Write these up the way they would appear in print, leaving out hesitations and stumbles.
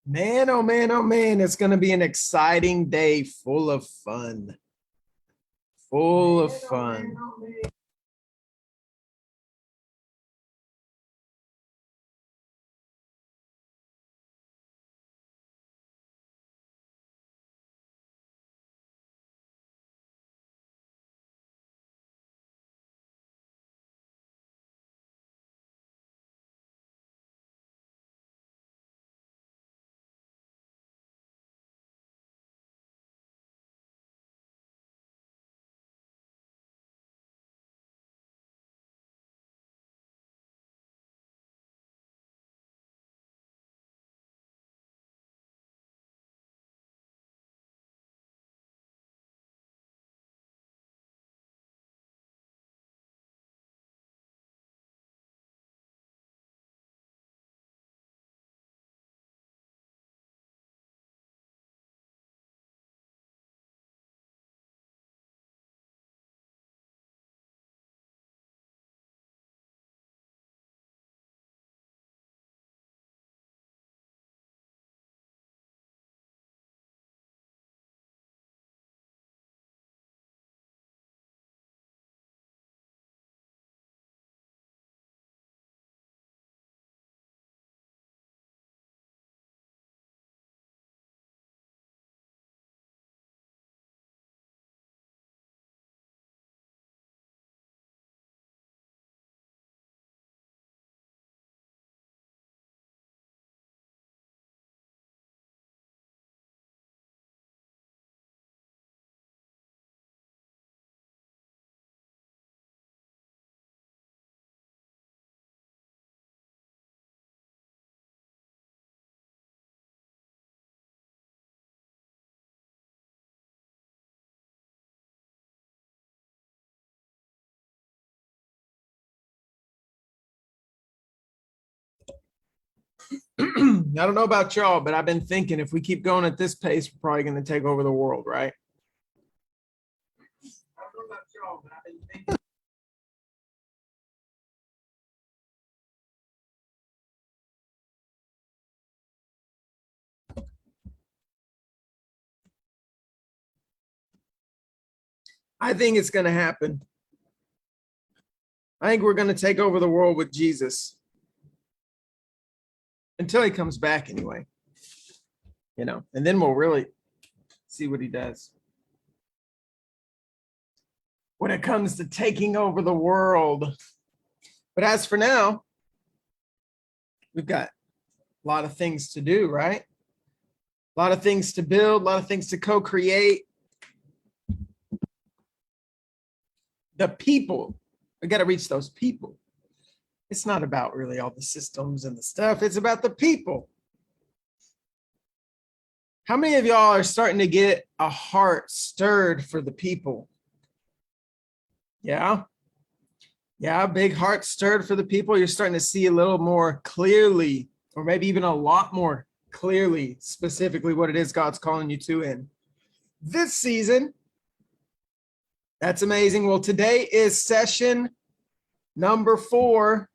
Man, oh man, oh man, it's going to be an exciting day full of fun. Full of fun. I don't know about y'all, but I've been thinking if we keep going at this pace, we're probably going to take over the world, right? I don't know about y'all, but I've been thinking. I think it's going to happen. I think we're going to take over the world with Jesus until he comes back anyway, and then we'll really see what he does. When it comes to taking over the world. But as for now, we've got a lot of things to do, right? A lot of things to build, a lot of things to co-create. The people, we got to reach those people. It's not about really all the systems and the stuff. It's about the people. How many of y'all are starting to get a heart stirred for the people? Yeah. Yeah, big heart stirred for the people. You're starting to see a little more clearly, or maybe even a lot more clearly, specifically what it is God's calling you to in this season. That's amazing. Well, today is session number 4.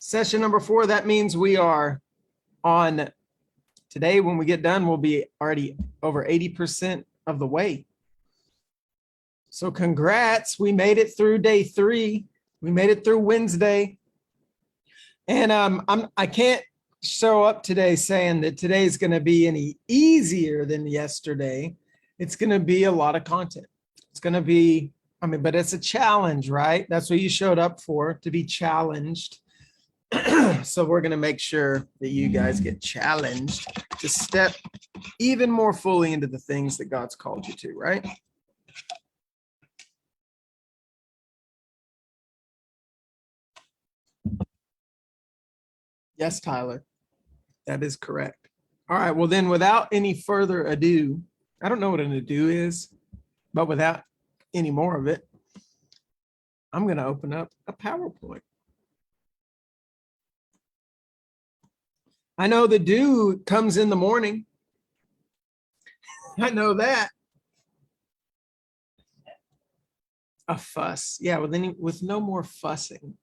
Session number 4. That means we are on today. When we get done, we'll be already over 80% of the way. So congrats. We made it through day 3. We made it through Wednesday. And I can't show up today saying that today is going to be any easier than yesterday. It's going to be a lot of content. It's going to be, but it's a challenge, right? That's what you showed up for, to be challenged. So we're going to make sure that you guys get challenged to step even more fully into the things that God's called you to, right? Yes, Tyler, that is correct. All right, well then without any further ado, I don't know what an ado is, but without any more of it, I'm going to open up a PowerPoint. I know the dew comes in the morning. I know that. A fuss. Yeah, well then with no more fussing.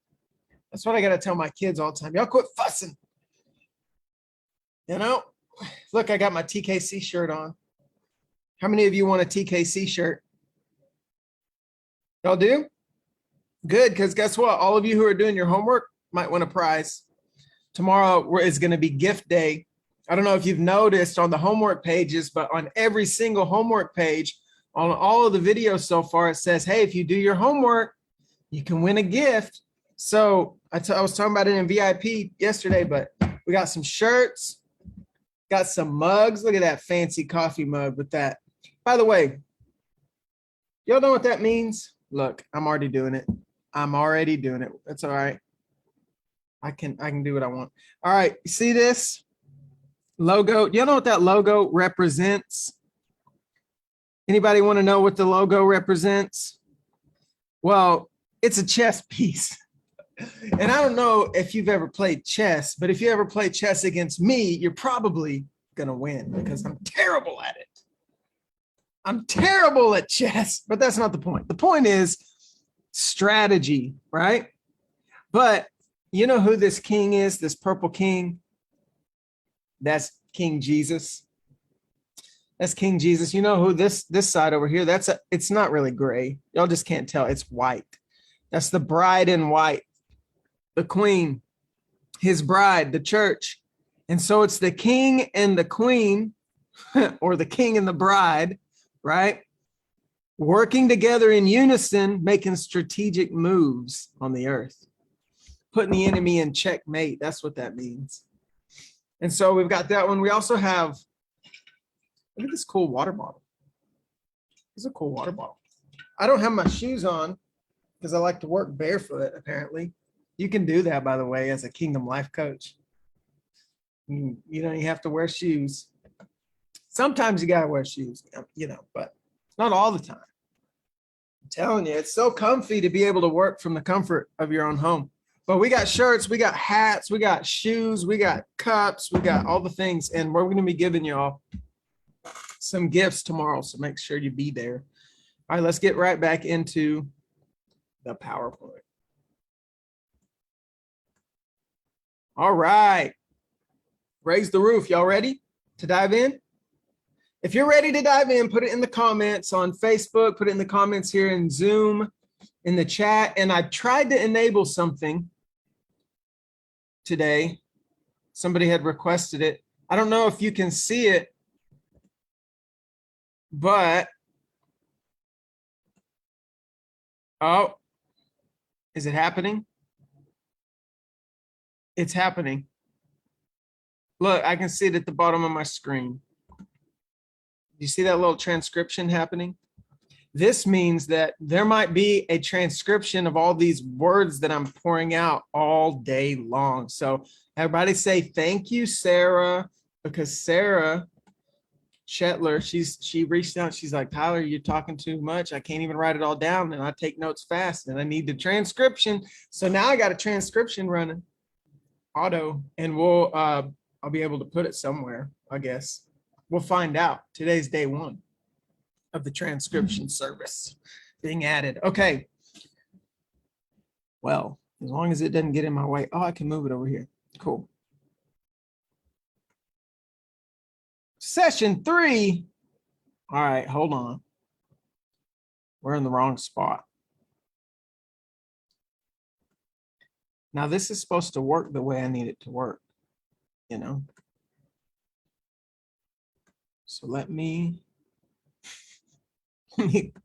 That's what I got to tell my kids all the time. Y'all quit fussing. You know, look, I got my TKC shirt on. How many of you want a TKC shirt? Y'all do? Good, because guess what? All of you who are doing your homework might win a prize. Tomorrow is going to be gift day. I don't know if you've noticed on the homework pages, but on every single homework page, on all of the videos so far, it says, hey, if you do your homework, you can win a gift. So I was talking about it in VIP yesterday, but we got some shirts, got some mugs. Look at that fancy coffee mug with that. By the way, y'all know what that means? Look, I'm already doing it. I'm already doing it. That's all right. I can do what I want. All right, you see this logo? Do y'all know what that logo represents? Anybody want to know what the logo represents? Well, it's a chess piece. And I don't know if you've ever played chess, but if you ever play chess against me, you're probably going to win because I'm terrible at it. I'm terrible at chess, but that's not the point. The point is strategy, right? But you know who this king is, this purple king? That's King Jesus. That's King Jesus. You know who this side over here, it's not really gray. Y'all just can't tell. It's white. That's the bride in white, the queen, his bride, the church. And so it's the king and the queen, or the king and the bride, right? Working together in unison, making strategic moves on the earth, putting the enemy in checkmate. That's what that means. And so we've got that one. We also have, look at this cool water bottle. This is a cool water bottle. I don't have my shoes on because I like to work barefoot, apparently. You can do that, by the way, as a Kingdom Life coach. You don't have to wear shoes. Sometimes you got to wear shoes, but not all the time. I'm telling you, it's so comfy to be able to work from the comfort of your own home. But we got shirts, we got hats, we got shoes, we got cups, we got all the things. And we're going to be giving y'all some gifts tomorrow. So make sure you be there. All right, let's get right back into the PowerPoint. All right. Raise the roof. Y'all ready to dive in? If you're ready to dive in, put it in the comments on Facebook, put it in the comments here in Zoom, in the chat. And I tried to enable something today. Somebody had requested it. I don't know if you can see it, but oh, is it happening? It's happening. Look, I can see it at the bottom of my screen. You see that little transcription happening? This means that there might be a transcription of all these words that I'm pouring out all day long. So everybody say thank you, Sarah, because Sarah Shetler, she reached out. She's like, Tyler, you're talking too much. I can't even write it all down, and I take notes fast, and I need the transcription. So now I got a transcription running, auto, and I'll be able to put it somewhere, I guess. We'll find out. Today's day one of the transcription service being added. Okay. Well, as long as it doesn't get in my way. Oh, I can move it over here. Cool. Session 3. All right, hold on. We're in the wrong spot. Now, this is supposed to work the way I need it to work, So let me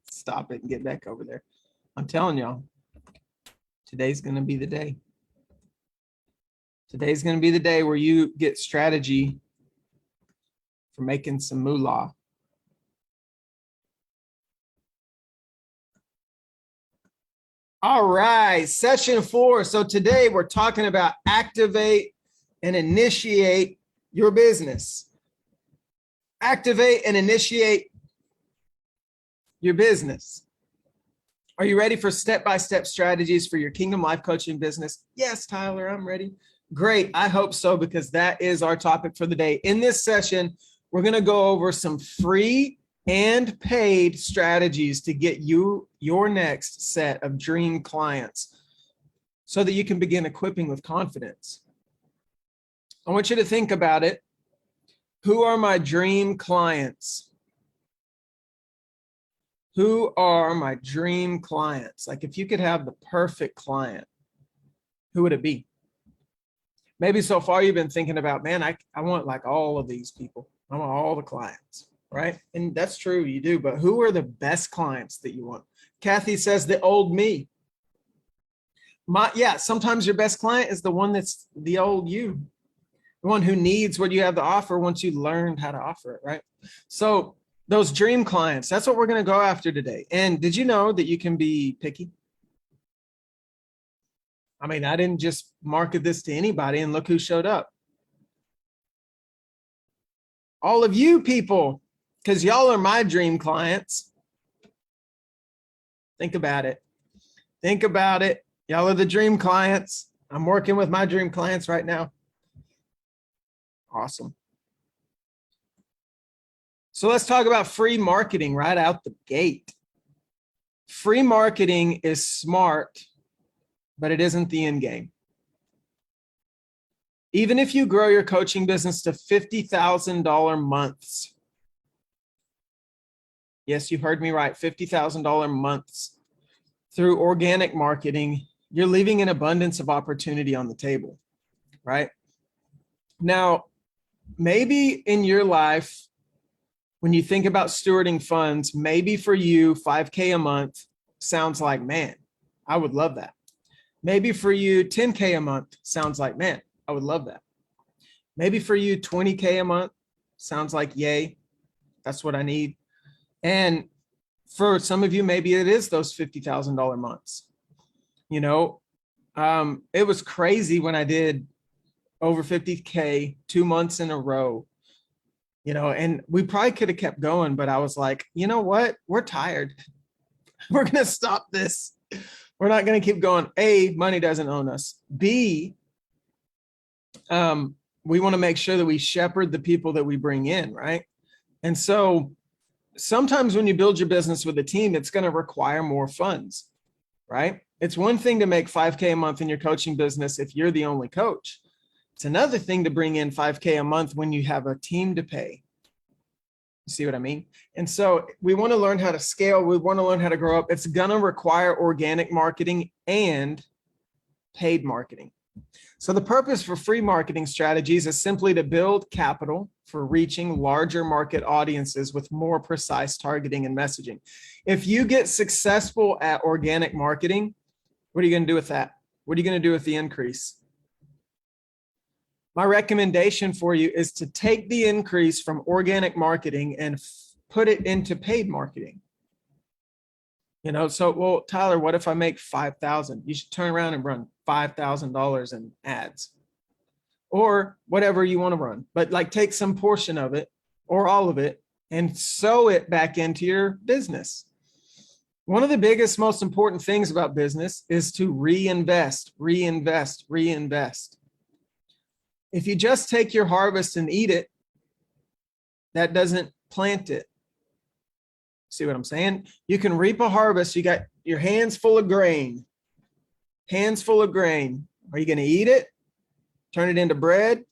stop it and get back over there. I'm telling y'all, today's going to be the day. Today's going to be the day where you get strategy for making some moolah. All right, session 4. So today we're talking about activate and initiate your business. Activate and initiate your business. Are you ready for step-by-step strategies for your Kingdom Life coaching business? Yes, Tyler, I'm ready. Great, I hope so, because that is our topic for the day. In this session, we're going to go over some free and paid strategies to get you your next set of dream clients so that you can begin equipping with confidence. I want you to think about it. Who are my dream clients? Who are my dream clients? Like if you could have the perfect client, who would it be? Maybe so far you've been thinking about, man, I want like all of these people. I want all the clients, right? And that's true, you do, but who are the best clients that you want? Kathy says the old me. Yeah, sometimes your best client is the one that's the old you, the one who needs what you have to offer once you learned how to offer it, right? So those dream clients, that's what we're going to go after today. And did you know that you can be picky? I mean, I didn't just market this to anybody and look who showed up. All of you people, because y'all are my dream clients. Think about it. Think about it. Y'all are the dream clients. I'm working with my dream clients right now. Awesome. So let's talk about free marketing right out the gate. Free marketing is smart, but it isn't the end game. Even if you grow your coaching business to $50,000 months. Yes, you heard me right, $50,000 months through organic marketing, you're leaving an abundance of opportunity on the table, right? Now, maybe in your life, when you think about stewarding funds, maybe for you, 5K a month sounds like, man, I would love that. Maybe for you, 10K a month sounds like, man, I would love that. Maybe for you, 20K a month sounds like, yay, that's what I need. And for some of you, maybe it is those $50,000 months. You know, it was crazy when I did over 50K 2 months in a row, you know, and we probably could have kept going, but I was like, you know what? We're tired. We're going to stop this. We're not going to keep going. A, money doesn't own us. B, we want to make sure that we shepherd the people that we bring in, right? And so sometimes when you build your business with a team, it's going to require more funds, right? It's one thing to make 5K a month in your coaching business if you're the only coach. It's another thing to bring in 5K a month when you have a team to pay. You see what I mean? And so we want to learn how to scale. We want to learn how to grow up. It's going to require organic marketing and paid marketing. So the purpose for free marketing strategies is simply to build capital for reaching larger market audiences with more precise targeting and messaging. If you get successful at organic marketing, what are you going to do with that? What are you going to do with the increase? My recommendation for you is to take the increase from organic marketing and put it into paid marketing. You know, so, well, Tyler, what if I make 5,000? You should turn around and run $5,000 in ads or whatever you want to run, but like take some portion of it or all of it and sew it back into your business. One of the biggest, most important things about business is to reinvest, reinvest, reinvest. If you just take your harvest and eat it, that doesn't plant it. See what I'm saying? You can reap a harvest. You got your hands full of grain, hands full of grain. Are you going to eat it, turn it into bread,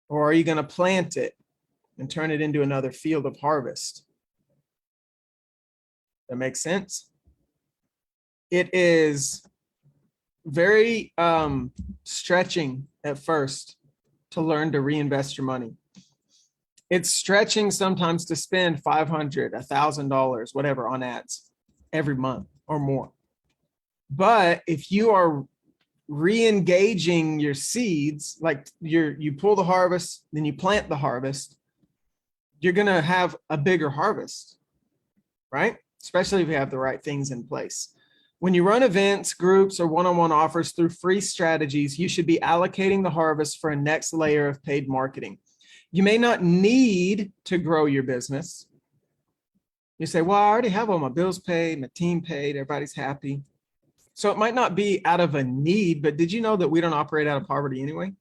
or are you going to plant it and turn it into another field of harvest? That makes sense? It is very stretching at first to learn to reinvest your money. It's stretching sometimes to spend $500, $1,000, whatever on ads every month or more. But if you are re-engaging your seeds, like you pull the harvest, then you plant the harvest, you're going to have a bigger harvest, right? Especially if you have the right things in place. When you run events, groups, or one-on-one offers through free strategies, you should be allocating the harvest for a next layer of paid marketing. You may not need to grow your business. You say, well, I already have all my bills paid, my team paid, everybody's happy. So it might not be out of a need, but did you know that we don't operate out of poverty anyway?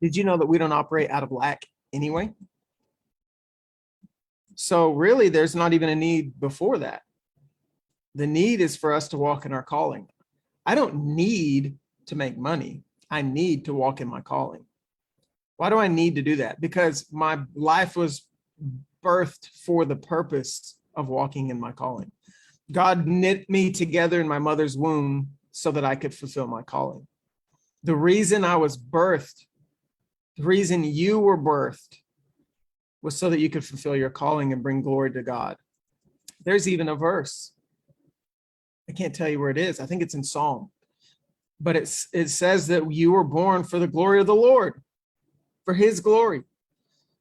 Did you know that we don't operate out of lack anyway? So really, there's not even a need before that. The need is for us to walk in our calling. I don't need to make money. I need to walk in my calling. Why do I need to do that? Because my life was birthed for the purpose of walking in my calling. God knit me together in my mother's womb so that I could fulfill my calling. The reason I was birthed, the reason you were birthed, was so that you could fulfill your calling and bring glory to God. There's even a verse. I can't tell you where it is. I think it's in Psalm. But it says that you were born for the glory of the Lord, for his glory.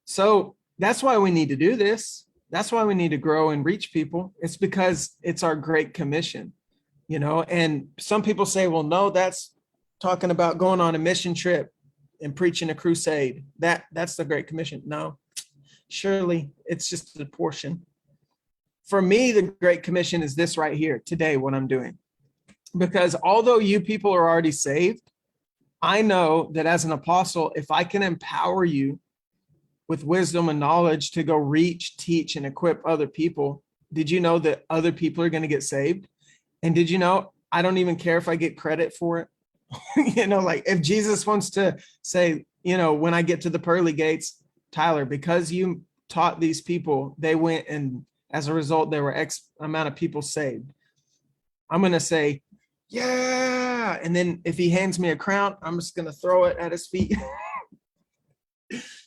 So that's why we need to do this. That's why we need to grow and reach people. It's because it's our great commission, you know, and some people say, well, no, that's talking about going on a mission trip and preaching a crusade. That's the great commission. No, surely it's just a portion. For me, the great commission is this right here today, what I'm doing. Because although you people are already saved, I know that as an apostle, if I can empower you with wisdom and knowledge to go reach, teach, and equip other people, did you know that other people are going to get saved? And did you know, I don't even care if I get credit for it. You know, like if Jesus wants to say, you know, when I get to the pearly gates, Tyler, because you taught these people, they went, and as a result, there were X amount of people saved. I'm going to say, yeah. And then if he hands me a crown, I'm just going to throw it at his feet.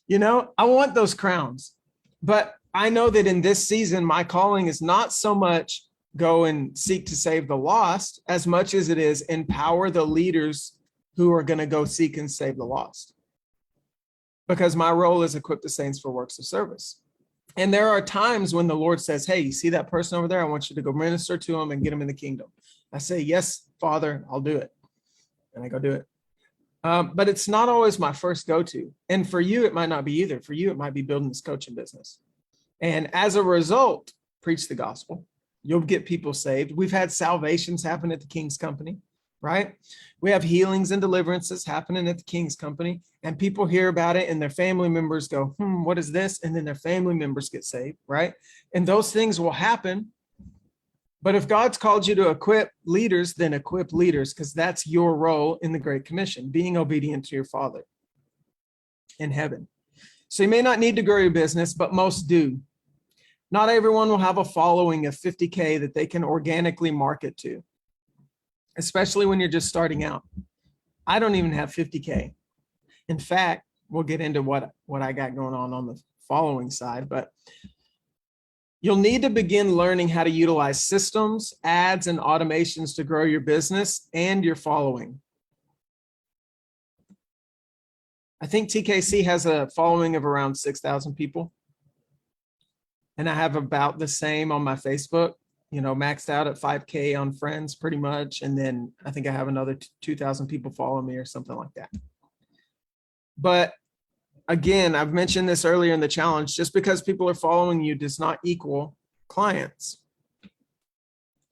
You know, I want those crowns, but I know that in this season, my calling is not so much go and seek to save the lost as much as it is empower the leaders who are going to go seek and save the lost. Because my role is equip the saints for works of service. And there are times when the Lord says, hey, you see that person over there? I want you to go minister to him and get him in the kingdom. I say, yes, Father, I'll do it. And I go do it. But it's not always my first go-to. And for you, it might not be either. For you, it might be building this coaching business. And as a result, preach the gospel. You'll get people saved. We've had salvations happen at the King's Company, right? We have healings and deliverances happening at the King's Company, and people hear about it and their family members go, what is this? And then their family members get saved, right? And those things will happen. But if God's called you to equip leaders, then equip leaders, because that's your role in the Great Commission, being obedient to your Father in heaven. So you may not need to grow your business, but most do. Not everyone will have a following of 50K that they can organically market to, especially when you're just starting out. I don't even have 50K. In fact, we'll get into what I got going on the following side, but you'll need to begin learning how to utilize systems, ads, and automations to grow your business and your following. I think TKC has a following of around 6,000 people. And I have about the same on my Facebook, you know, maxed out at 5K on friends pretty much. And then I think I have another 2,000 people follow me or something like that. But again, I've mentioned this earlier in the challenge, just because people are following you does not equal clients.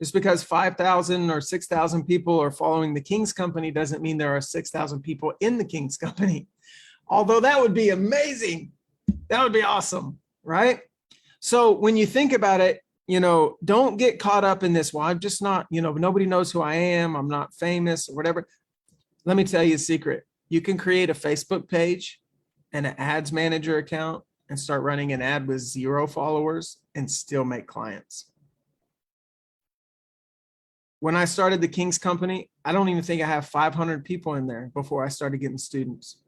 Just because 5,000 or 6,000 people are following the King's Company doesn't mean there are 6,000 people in the King's Company. Although that would be amazing. That would be awesome, right? So when you think about it, you know, don't get caught up in this. Well, I'm just not, you know, nobody knows who I am. I'm not famous or whatever. Let me tell you a secret. You can create a Facebook page and an ads manager account and start running an ad with 0 followers and still make clients. When I started the King's Company, I don't even think I have 500 people in there before I started getting students.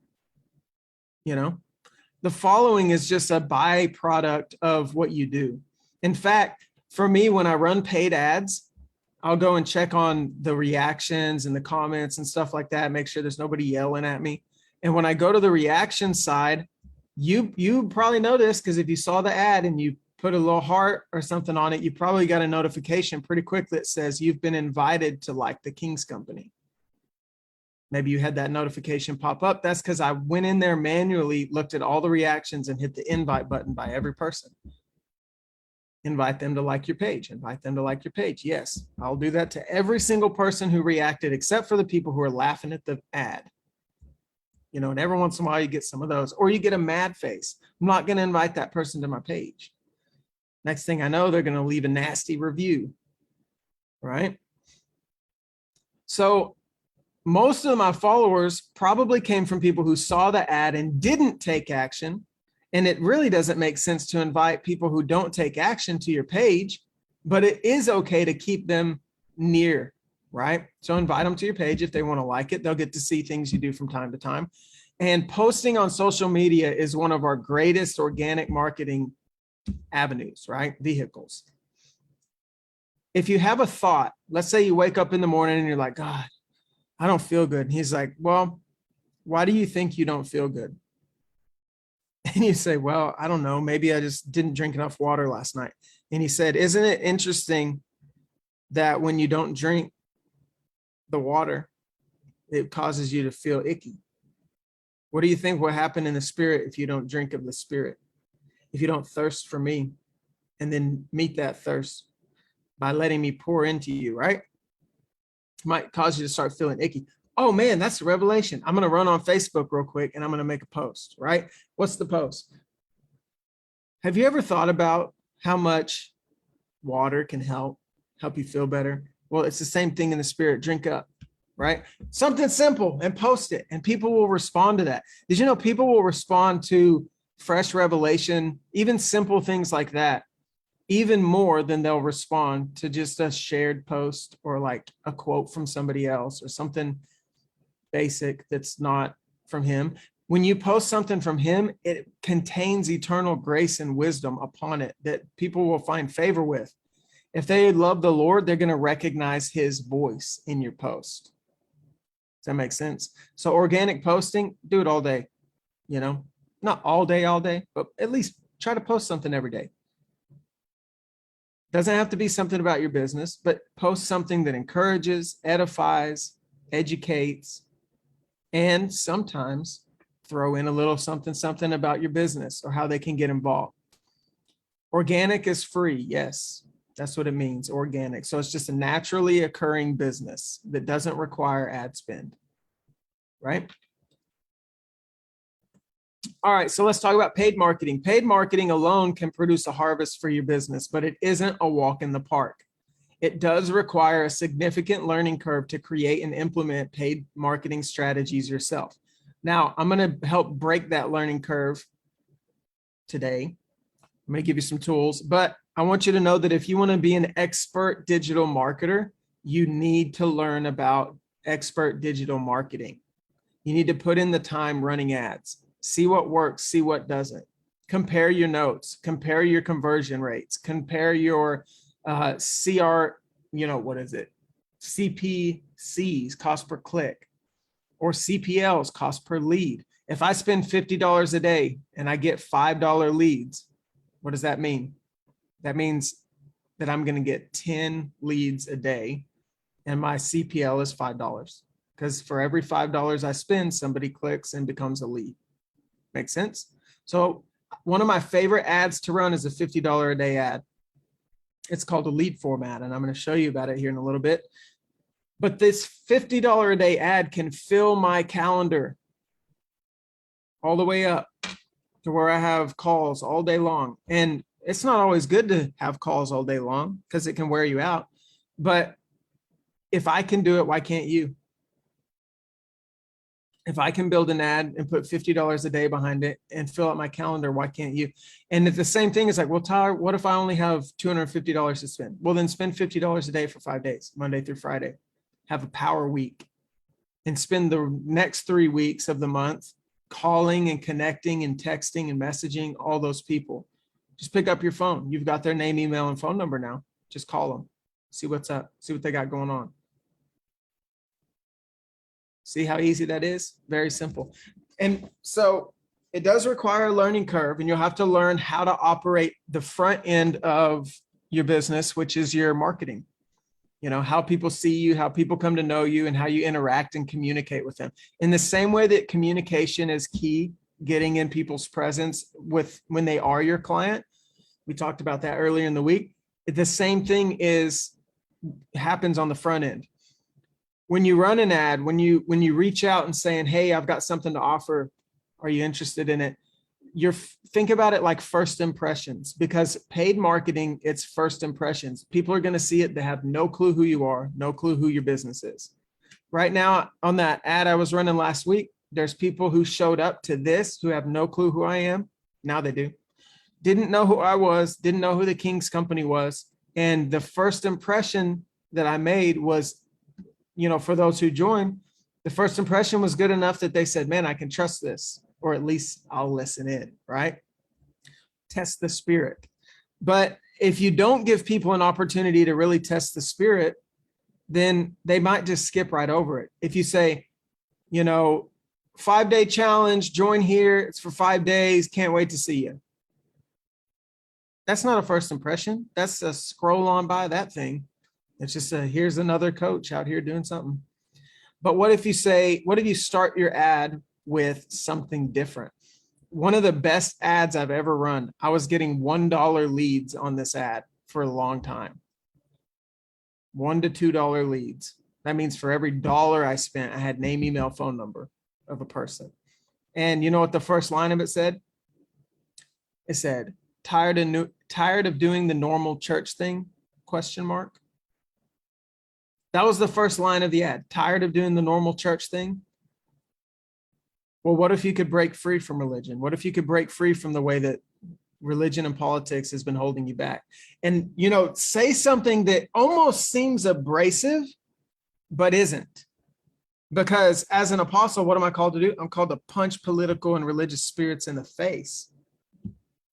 You know, the following is just a byproduct of what you do. In fact, for me, when I run paid ads, I'll go and check on the reactions and the comments and stuff like that, make sure there's nobody yelling at me. And when I go to the reaction side, you probably know this, because if you saw the ad and you put a little heart or something on it, you probably got a notification pretty quick that says you've been invited to like the King's Company. Maybe you had that notification pop up. That's because I went in there manually, looked at all the reactions and hit the invite button by every person. Invite them to like your page, invite them to like your page. Yes, I'll do that to every single person who reacted, except for the people who are laughing at the ad. You know, and every once in a while you get some of those, or you get a mad face. I'm not going to invite that person to my page. Next thing I know, they're going to leave a nasty review, right? So most of my followers probably came from people who saw the ad and didn't take action. And it really doesn't make sense to invite people who don't take action to your page, but it is okay to keep them near, right? So invite them to your page if they want to like it. They'll get to see things you do from time to time. And posting on social media is one of our greatest organic marketing avenues, right? Vehicles. If you have a thought, let's say you wake up in the morning and you're like, God, I don't feel good. And he's like, well, why do you think you don't feel good? And you say, well, I don't know. Maybe I just didn't drink enough water last night. And he said, isn't it interesting that when you don't drink the water, it causes you to feel icky? What do you think will happen in the spirit if you don't drink of the spirit? If you don't thirst for me and then meet that thirst by letting me pour into you, right? It might cause you to start feeling icky. Oh man, that's a revelation. I'm going to run on Facebook real quick and I'm going to make a post, right? What's the post? Have you ever thought about how much water can help you feel better? Well, it's the same thing in the spirit. Drink up, right? Something simple, and post it, and people will respond to that. Did you know people will respond to fresh revelation, even simple things like that, even more than they'll respond to just a shared post or like a quote from somebody else or something basic that's not from him? When you post something from him, it contains eternal grace and wisdom upon it that people will find favor with. If they love the Lord, they're going to recognize his voice in your post. Does that make sense? So organic posting, do it all day, you know, not all day, but at least try to post something every day. Doesn't have to be something about your business, but post something that encourages, edifies, educates, and sometimes throw in a little something about your business or how they can get involved. Organic is free. Yes, that's what it means, organic. So it's just a naturally occurring business that doesn't require ad spend, right? All right, so let's talk about paid marketing. Paid marketing alone can produce a harvest for your business, but it isn't a walk in the park. It does require a significant learning curve to create and implement paid marketing strategies yourself. Now, I'm going to help break that learning curve today. I'm going to give you some tools, but I want you to know that if you want to be an expert digital marketer, you need to learn about expert digital marketing. You need to put in the time running ads, see what works, see what doesn't. Compare your notes, compare your conversion rates, compare your CR, you know, what is it? CPCs, cost per click, or CPLs, cost per lead. If I spend $50 a day and I get $5 leads, what does that mean? That means that I'm going to get 10 leads a day and my CPL is $5 because for every $5 I spend, somebody clicks and becomes a lead. Make sense? So one of my favorite ads to run is a $50 a day ad. It's called a lead format, and I'm going to show you about it here in a little bit. But this $50 a day ad can fill my calendar all the way up to where I have calls all day long. And it's not always good to have calls all day long because it can wear you out. But if I can do it, why can't you? If I can build an ad and put $50 a day behind it and fill up my calendar, why can't you? And the same thing is like, well, Tyler, what if I only have $250 to spend? Well, then spend $50 a day for 5 days, Monday through Friday. Have a power week and spend the next 3 weeks of the month calling and connecting and texting and messaging all those people. Just pick up your phone. You've got their name, email, and phone number now. Just call them. See what's up. See what they got going on. See how easy that is? Very simple. And so it does require a learning curve, and you'll have to learn how to operate the front end of your business, which is your marketing. You know, how people see you, how people come to know you, and how you interact and communicate with them. In the same way that communication is key, getting in people's presence with when they are your client. We talked about that earlier in the week. The same thing happens on the front end. When you run an ad, when you reach out and saying, hey, I've got something to offer, are you interested in it? Think about it like first impressions, because paid marketing, it's first impressions. People are going to see it. They have no clue who you are, no clue who your business is, right now on that ad I was running last week, there's people who showed up to this who have no clue who I am. Now they do. Didn't know who I was, didn't know who the King's Company was. And the first impression that I made was, for those who joined, the first impression was good enough that they said, man, I can trust this, or at least I'll listen in, right? Test the spirit. But if you don't give people an opportunity to really test the spirit, then they might just skip right over it. If you say, 5-day challenge, join here, it's for 5 days, can't wait to see you. That's not a first impression. That's a scroll on by that thing. It's just here's another coach out here doing something. But what if you start your ad with something different? One of the best ads I've ever run, I was getting $1 leads on this ad for a long time. $1 to $2 leads. That means for every dollar I spent, I had name, email, phone number of a person. And you know what the first line of it said? It said, tired of doing the normal church thing? ? That was the first line of the ad. Tired of doing the normal church thing? Well, what if you could break free from religion? What if you could break free from the way that religion and politics has been holding you back? And, say something that almost seems abrasive, but isn't. Because as an apostle, what am I called to do? I'm called to punch political and religious spirits in the face.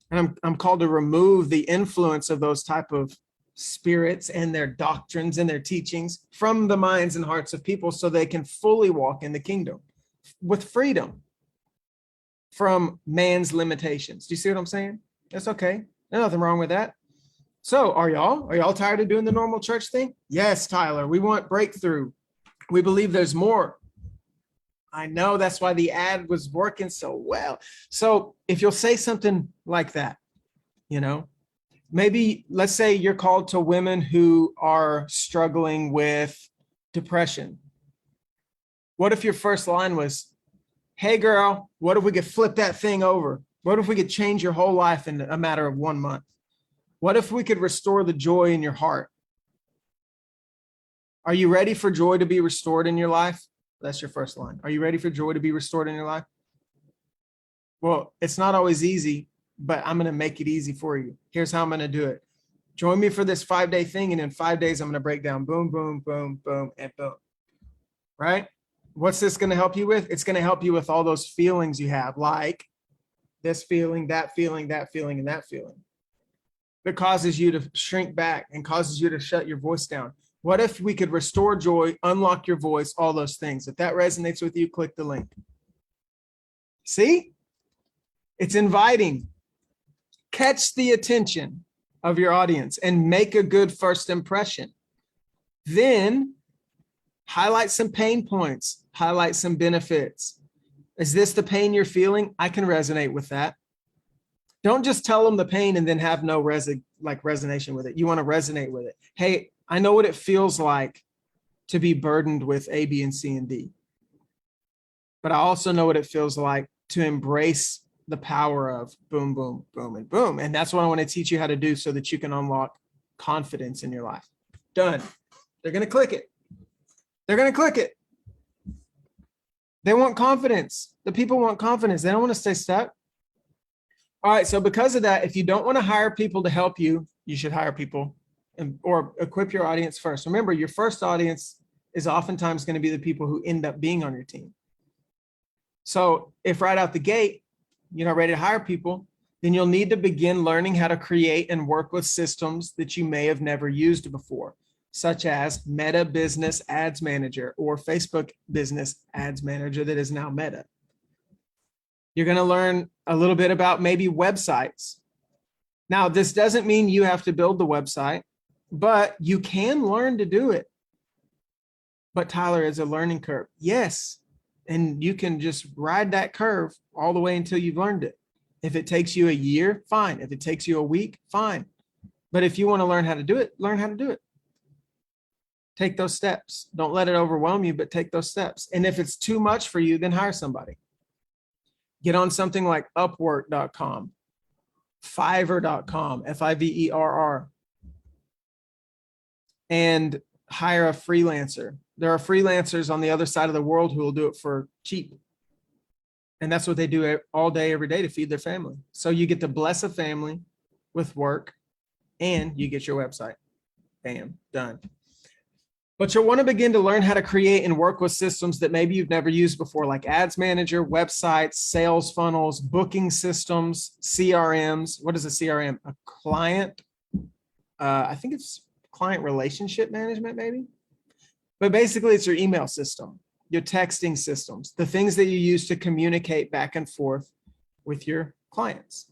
And I'm called to remove the influence of those type of spirits and their doctrines and their teachings from the minds and hearts of people so they can fully walk in the kingdom with freedom from man's limitations. Do you see what I'm saying? That's okay. There's nothing wrong with that. So are y'all tired of doing the normal church thing? Yes, Tyler, we want breakthrough. We believe there's more. I know, that's why the ad was working so well. So if you'll say something like that, maybe let's say you're called to women who are struggling with depression. What if your first line was, hey girl, what if we could flip that thing over? What if we could change your whole life in a matter of 1 month? What if we could restore the joy in your heart? Are you ready for joy to be restored in your life? That's your first line. Are you ready for joy to be restored in your life? Well, it's not always easy, but I'm going to make it easy for you. Here's how I'm going to do it. Join me for this 5-day thing. And in 5 days, I'm going to break down boom, boom, boom, boom, and boom. Right? What's this going to help you with? It's going to help you with all those feelings you have, like this feeling, that feeling, that feeling, and that feeling. That causes you to shrink back and causes you to shut your voice down. What if we could restore joy, unlock your voice, all those things? If that resonates with you, click the link. See? It's inviting. Catch the attention of your audience and make a good first impression. Then highlight some pain points, highlight some benefits. Is this the pain you're feeling? I can resonate with that. Don't just tell them the pain and then have no resonation with it. You want to resonate with it. Hey, I know what it feels like to be burdened with A, B, and C, and D. But I also know what it feels like to embrace the power of boom, boom, boom, and boom. And that's what I want to teach you how to do so that you can unlock confidence in your life. Done. They're going to click it. They're going to click it. They want confidence. The people want confidence. They don't want to stay stuck. All right. So because of that, if you don't want to hire people to help you, you should hire people or equip your audience first. Remember, your first audience is oftentimes going to be the people who end up being on your team. So if right out the gate, you're not ready to hire people, then you'll need to begin learning how to create and work with systems that you may have never used before, such as Meta Business Ads Manager or Facebook Business Ads Manager that is now Meta. You're going to learn a little bit about maybe websites. Now, this doesn't mean you have to build the website, but you can learn to do it. But Tyler, is a learning curve. Yes. And you can just ride that curve all the way until you've learned it. If it takes you a year, fine. If it takes you a week, fine. But if you want to learn how to do it, learn how to do it. Take those steps. Don't let it overwhelm you, but take those steps. And if it's too much for you, then hire somebody. Get on something like Upwork.com, Fiverr.com, Fiverr, and hire a freelancer. There are freelancers on the other side of the world who will do it for cheap. And that's what they do all day, every day to feed their family. So you get to bless a family with work and you get your website. Bam, done. But you'll want to begin to learn how to create and work with systems that maybe you've never used before, like Ads Manager, websites, sales funnels, booking systems, CRMs. What is a CRM? A client. I think it's client relationship management, maybe. But basically, it's your email system, your texting systems, the things that you use to communicate back and forth with your clients.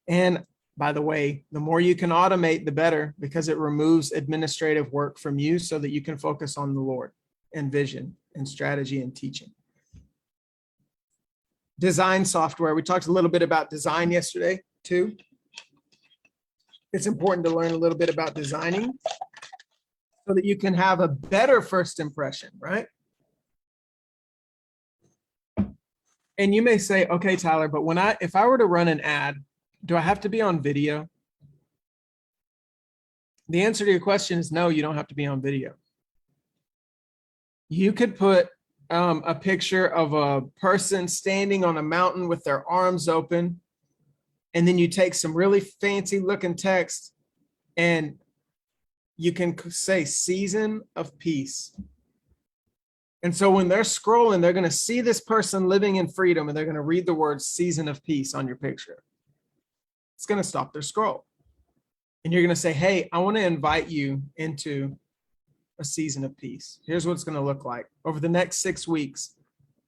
And by the way, the more you can automate, the better, because it removes administrative work from you so that you can focus on the Lord and vision and strategy and teaching. Design software. We talked a little bit about design yesterday too. It's important to learn a little bit about designing so that you can have a better first impression, right? And you may say, okay, Tyler, but if I were to run an ad, do I have to be on video? The answer to your question is no, you don't have to be on video. You could put a picture of a person standing on a mountain with their arms open, and then you take some really fancy looking text and you can say season of peace. And so when they're scrolling, they're going to see this person living in freedom and they're going to read the word season of peace on your picture. It's going to stop their scroll. And you're going to say, hey, I want to invite you into a season of peace. Here's what it's going to look like. Over the next 6 weeks,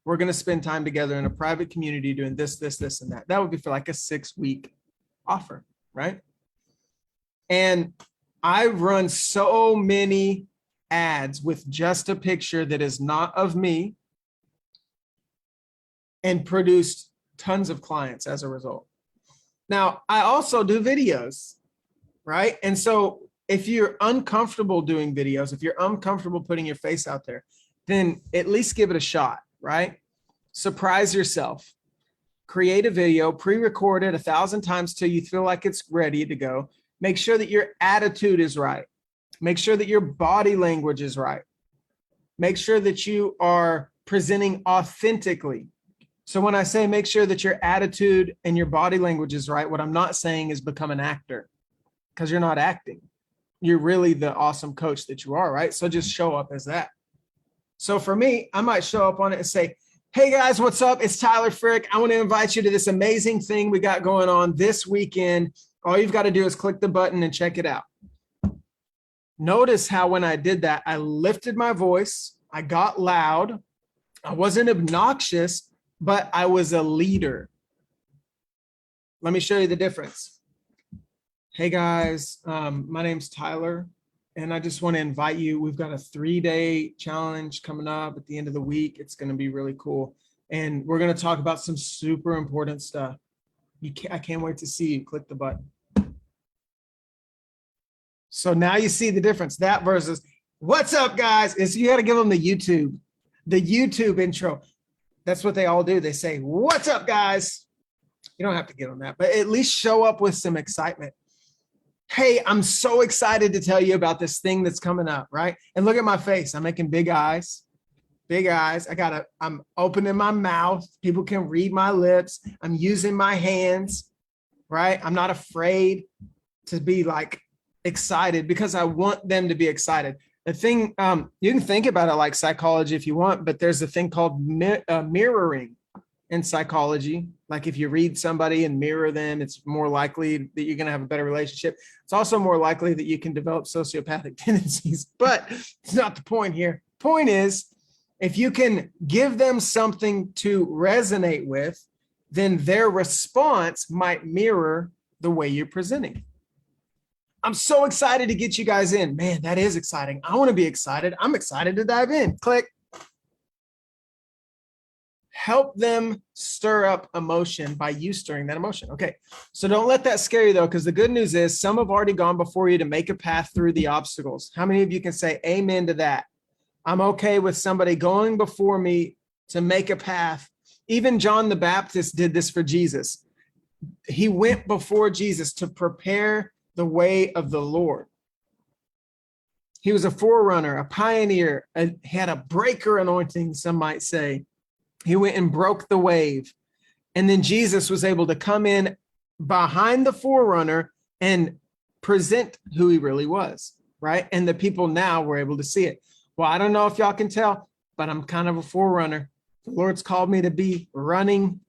we're going to spend time together in a private community doing this, this, this, and that. That would be for like a 6-week offer, right? And I've run so many ads with just a picture that is not of me and produced tons of clients as a result. Now, I also do videos, right? And so if you're uncomfortable doing videos, if you're uncomfortable putting your face out there, then at least give it a shot, right? Surprise yourself. Create a video, pre-record it 1,000 times till you feel like it's ready to go. Make sure that your attitude is right. Make sure that your body language is right. Make sure that you are presenting authentically. So when I say make sure that your attitude and your body language is right, what I'm not saying is become an actor, because you're not acting. You're really the awesome coach that you are, right? So just show up as that. So for me, I might show up on it and say, hey guys, what's up? It's Tyler Frick. I want to invite you to this amazing thing we got going on this weekend. All you've got to do is click the button and check it out. Notice how when I did that, I lifted my voice, I got loud, I wasn't obnoxious, but I was a leader. Let me show you the difference. Hey guys, my name's Tyler, and I just want to invite you. We've got a 3-day challenge coming up at the end of the week. It's going to be really cool. And we're going to talk about some super important stuff. I can't wait to see you. Click the button. So now you see the difference. That versus, what's up, guys? Is you got to give them the YouTube intro. That's what they all do. They say, what's up, guys? You don't have to give them that, but at least show up with some excitement. Hey, I'm so excited to tell you about this thing that's coming up, right? And look at my face. I'm making big eyes. Big eyes. I'm opening my mouth. People can read my lips. I'm using my hands, right? I'm not afraid to be like excited because I want them to be excited. The thing, you can think about it like psychology if you want, but there's a thing called mirroring in psychology. Like if you read somebody and mirror them, it's more likely that you're going to have a better relationship. It's also more likely that you can develop sociopathic tendencies, but it's not the point here. Point is, if you can give them something to resonate with, then their response might mirror the way you're presenting. I'm so excited to get you guys in. Man, that is exciting. I want to be excited. I'm excited to dive in. Click. Help them stir up emotion by you stirring that emotion. Okay, so don't let that scare you though, because the good news is some have already gone before you to make a path through the obstacles. How many of you can say amen to that? I'm okay with somebody going before me to make a path. Even John the Baptist did this for Jesus. He went before Jesus to prepare the way of the Lord. He was a forerunner, a pioneer, had a breaker anointing, some might say. He went and broke the wave. And then Jesus was able to come in behind the forerunner and present who he really was, right? And the people now were able to see it. Well, I don't know if y'all can tell, but I'm kind of a forerunner. The Lord's called me to be running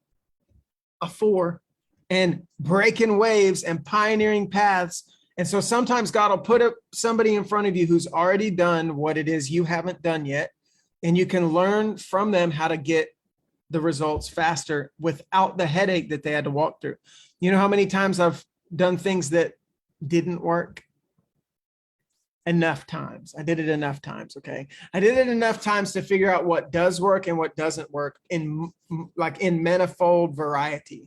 a four and breaking waves and pioneering paths. And so sometimes God will put somebody in front of you who's already done what it is you haven't done yet. And you can learn from them how to get the results faster without the headache that they had to walk through. You know how many times I've done things that didn't work? Enough times. I did it enough times. Okay. I did it enough times to figure out what does work and what doesn't work in manifold variety.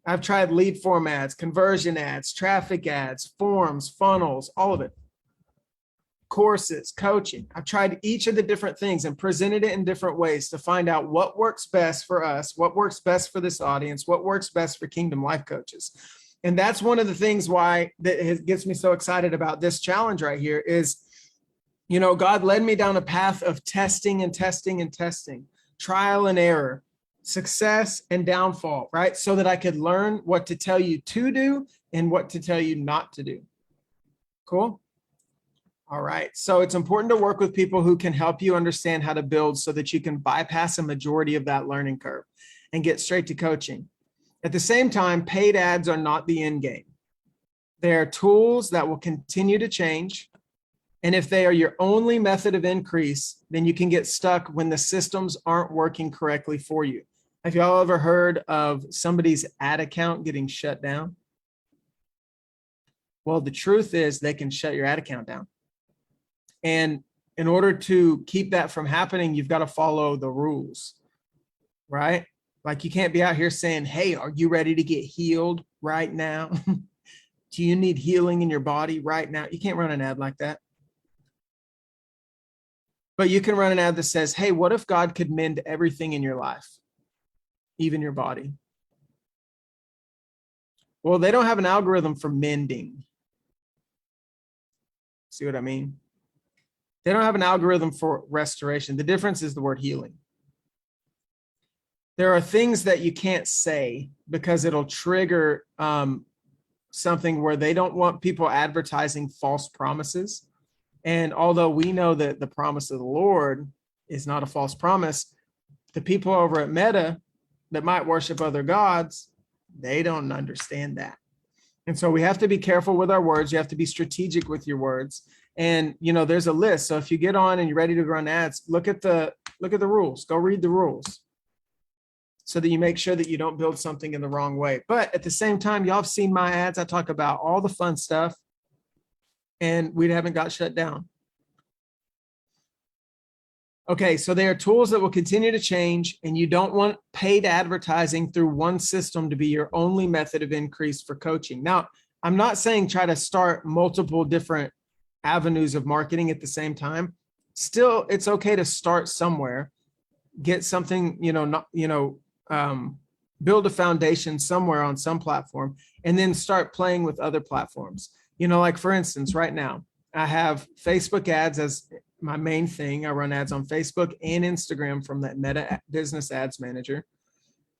I've tried lead form ads, conversion ads, traffic ads, forms, funnels, all of it. Courses, coaching. I've tried each of the different things and presented it in different ways to find out what works best for us, what works best for this audience, what works best for Kingdom Life Coaches. And that's one of the things why that gets me so excited about this challenge right here is, you know, God led me down a path of testing and testing and testing, trial and error, success and downfall, right? So that I could learn what to tell you to do and what to tell you not to do. Cool. All right. So it's important to work with people who can help you understand how to build so that you can bypass a majority of that learning curve and get straight to coaching. At the same time, paid ads are not the end game. They are tools that will continue to change. And if they are your only method of increase, then you can get stuck when the systems aren't working correctly for you. Have y'all ever heard of somebody's ad account getting shut down? Well, the truth is they can shut your ad account down. And in order to keep that from happening, you've got to follow the rules, right? Like you can't be out here saying, hey, are you ready to get healed right now? Do you need healing in your body right now? You can't run an ad like that. But you can run an ad that says, hey, what if God could mend everything in your life, even your body? Well, they don't have an algorithm for mending. See what I mean? They don't have an algorithm for restoration. The difference is the word healing. There are things that you can't say because it'll trigger something where they don't want people advertising false promises. And although we know that the promise of the Lord is not a false promise, the people over at Meta that might worship other gods, they don't understand that. And so we have to be careful with our words. You have to be strategic with your words. And, you know, there's a list. So if you get on and you're ready to run ads, look at the rules. Go read the rules so that you make sure that you don't build something in the wrong way. But at the same time, y'all have seen my ads. I talk about all the fun stuff and we haven't got shut down. Okay, so there are tools that will continue to change, and you don't want paid advertising through one system to be your only method of increase for coaching. Now, I'm not saying try to start multiple different avenues of marketing at the same time. Still, it's okay to start somewhere, get something, build a foundation somewhere on some platform, and then start playing with other platforms. You know, like for instance, right now, I have Facebook ads as my main thing. I run ads on Facebook and Instagram from that Meta Business Ads Manager.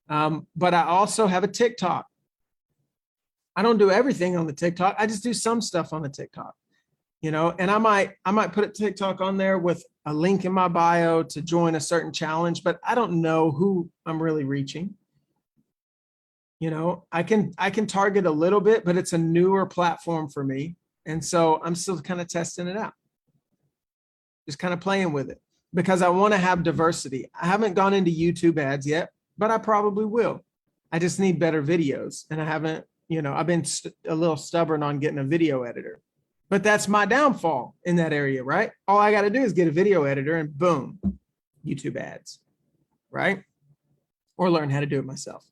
But I also have a TikTok. I don't do everything on the TikTok. I just do some stuff on the TikTok, you know, and I might put a TikTok on there with a link in my bio to join a certain challenge, but I don't know who I'm really reaching. You know, I can target a little bit, but it's a newer platform for me. And so I'm still kind of testing it out. Just kind of playing with it because I want to have diversity. I haven't gone into YouTube ads yet, but I probably will. I just need better videos. And I haven't, I've been a little stubborn on getting a video editor, but that's my downfall in that area, right? All I got to do is get a video editor and boom, YouTube ads, right? Or learn how to do it myself.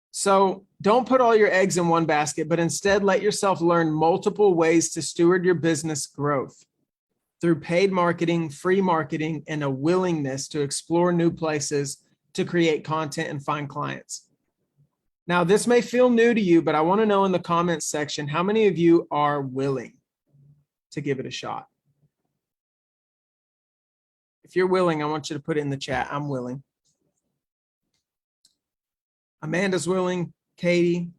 So don't put all your eggs in one basket, but instead let yourself learn multiple ways to steward your business growth through paid marketing, free marketing, and a willingness to explore new places to create content and find clients. Now, this may feel new to you, but I want to know in the comments section, how many of you are willing to give it a shot? If you're willing, I want you to put it in the chat. I'm willing. Amanda's willing. Katie.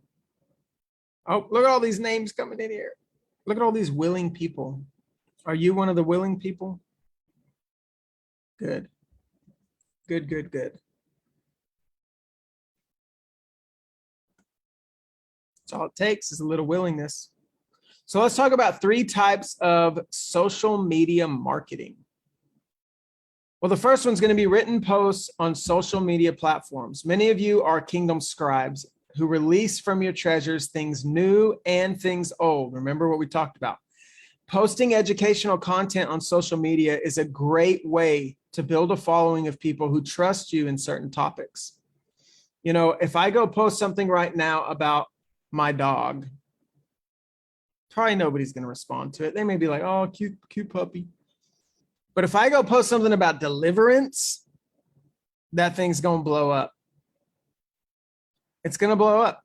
Oh, look at all these names coming in here. Look at all these willing people. Are you one of the willing people? Good. Good, good, good. That's all it takes is a little willingness. So let's talk about 3 types of social media marketing. Well, the first one's going to be written posts on social media platforms. Many of you are kingdom scribes who release from your treasures things new and things old. Remember what we talked about. Posting educational content on social media is a great way to build a following of people who trust you in certain topics. You know, if I go post something right now about my dog, probably nobody's going to respond to it. They may be like, oh, cute, cute puppy. But if I go post something about deliverance, that thing's going to blow up. It's going to blow up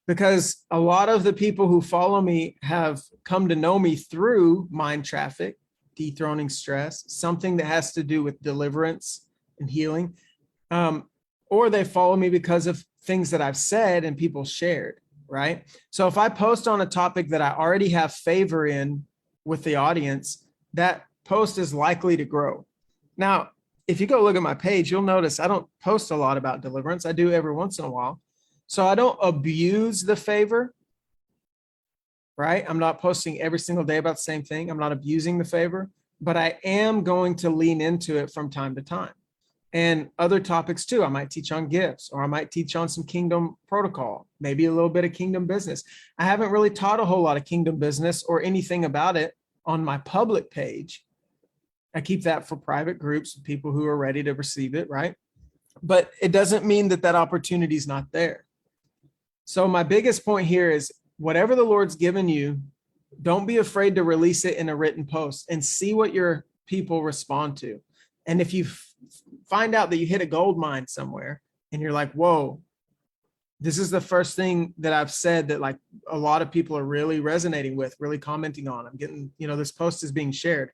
because a lot of the people who follow me have come to know me through mind traffic, dethroning stress, something that has to do with deliverance and healing. Or they follow me because of things that I've said and people shared, right? So if I post on a topic that I already have favor in with the audience, that post is likely to grow. Now, if you go look at my page, you'll notice I don't post a lot about deliverance. I do every once in a while. So I don't abuse the favor, right? I'm not posting every single day about the same thing. I'm not abusing the favor, but I am going to lean into it from time to time. And other topics too. I might teach on gifts, or I might teach on some kingdom protocol, maybe a little bit of kingdom business. I haven't really taught a whole lot of kingdom business or anything about it on my public page. I keep that for private groups, people who are ready to receive it, right? But it doesn't mean that that opportunity is not there. So my biggest point here is whatever the Lord's given you, don't be afraid to release it in a written post and see what your people respond to. And if you find out that you hit a gold mine somewhere and you're like, whoa, this is the first thing that I've said that like a lot of people are really resonating with, really commenting on. I'm getting, you know, this post is being shared.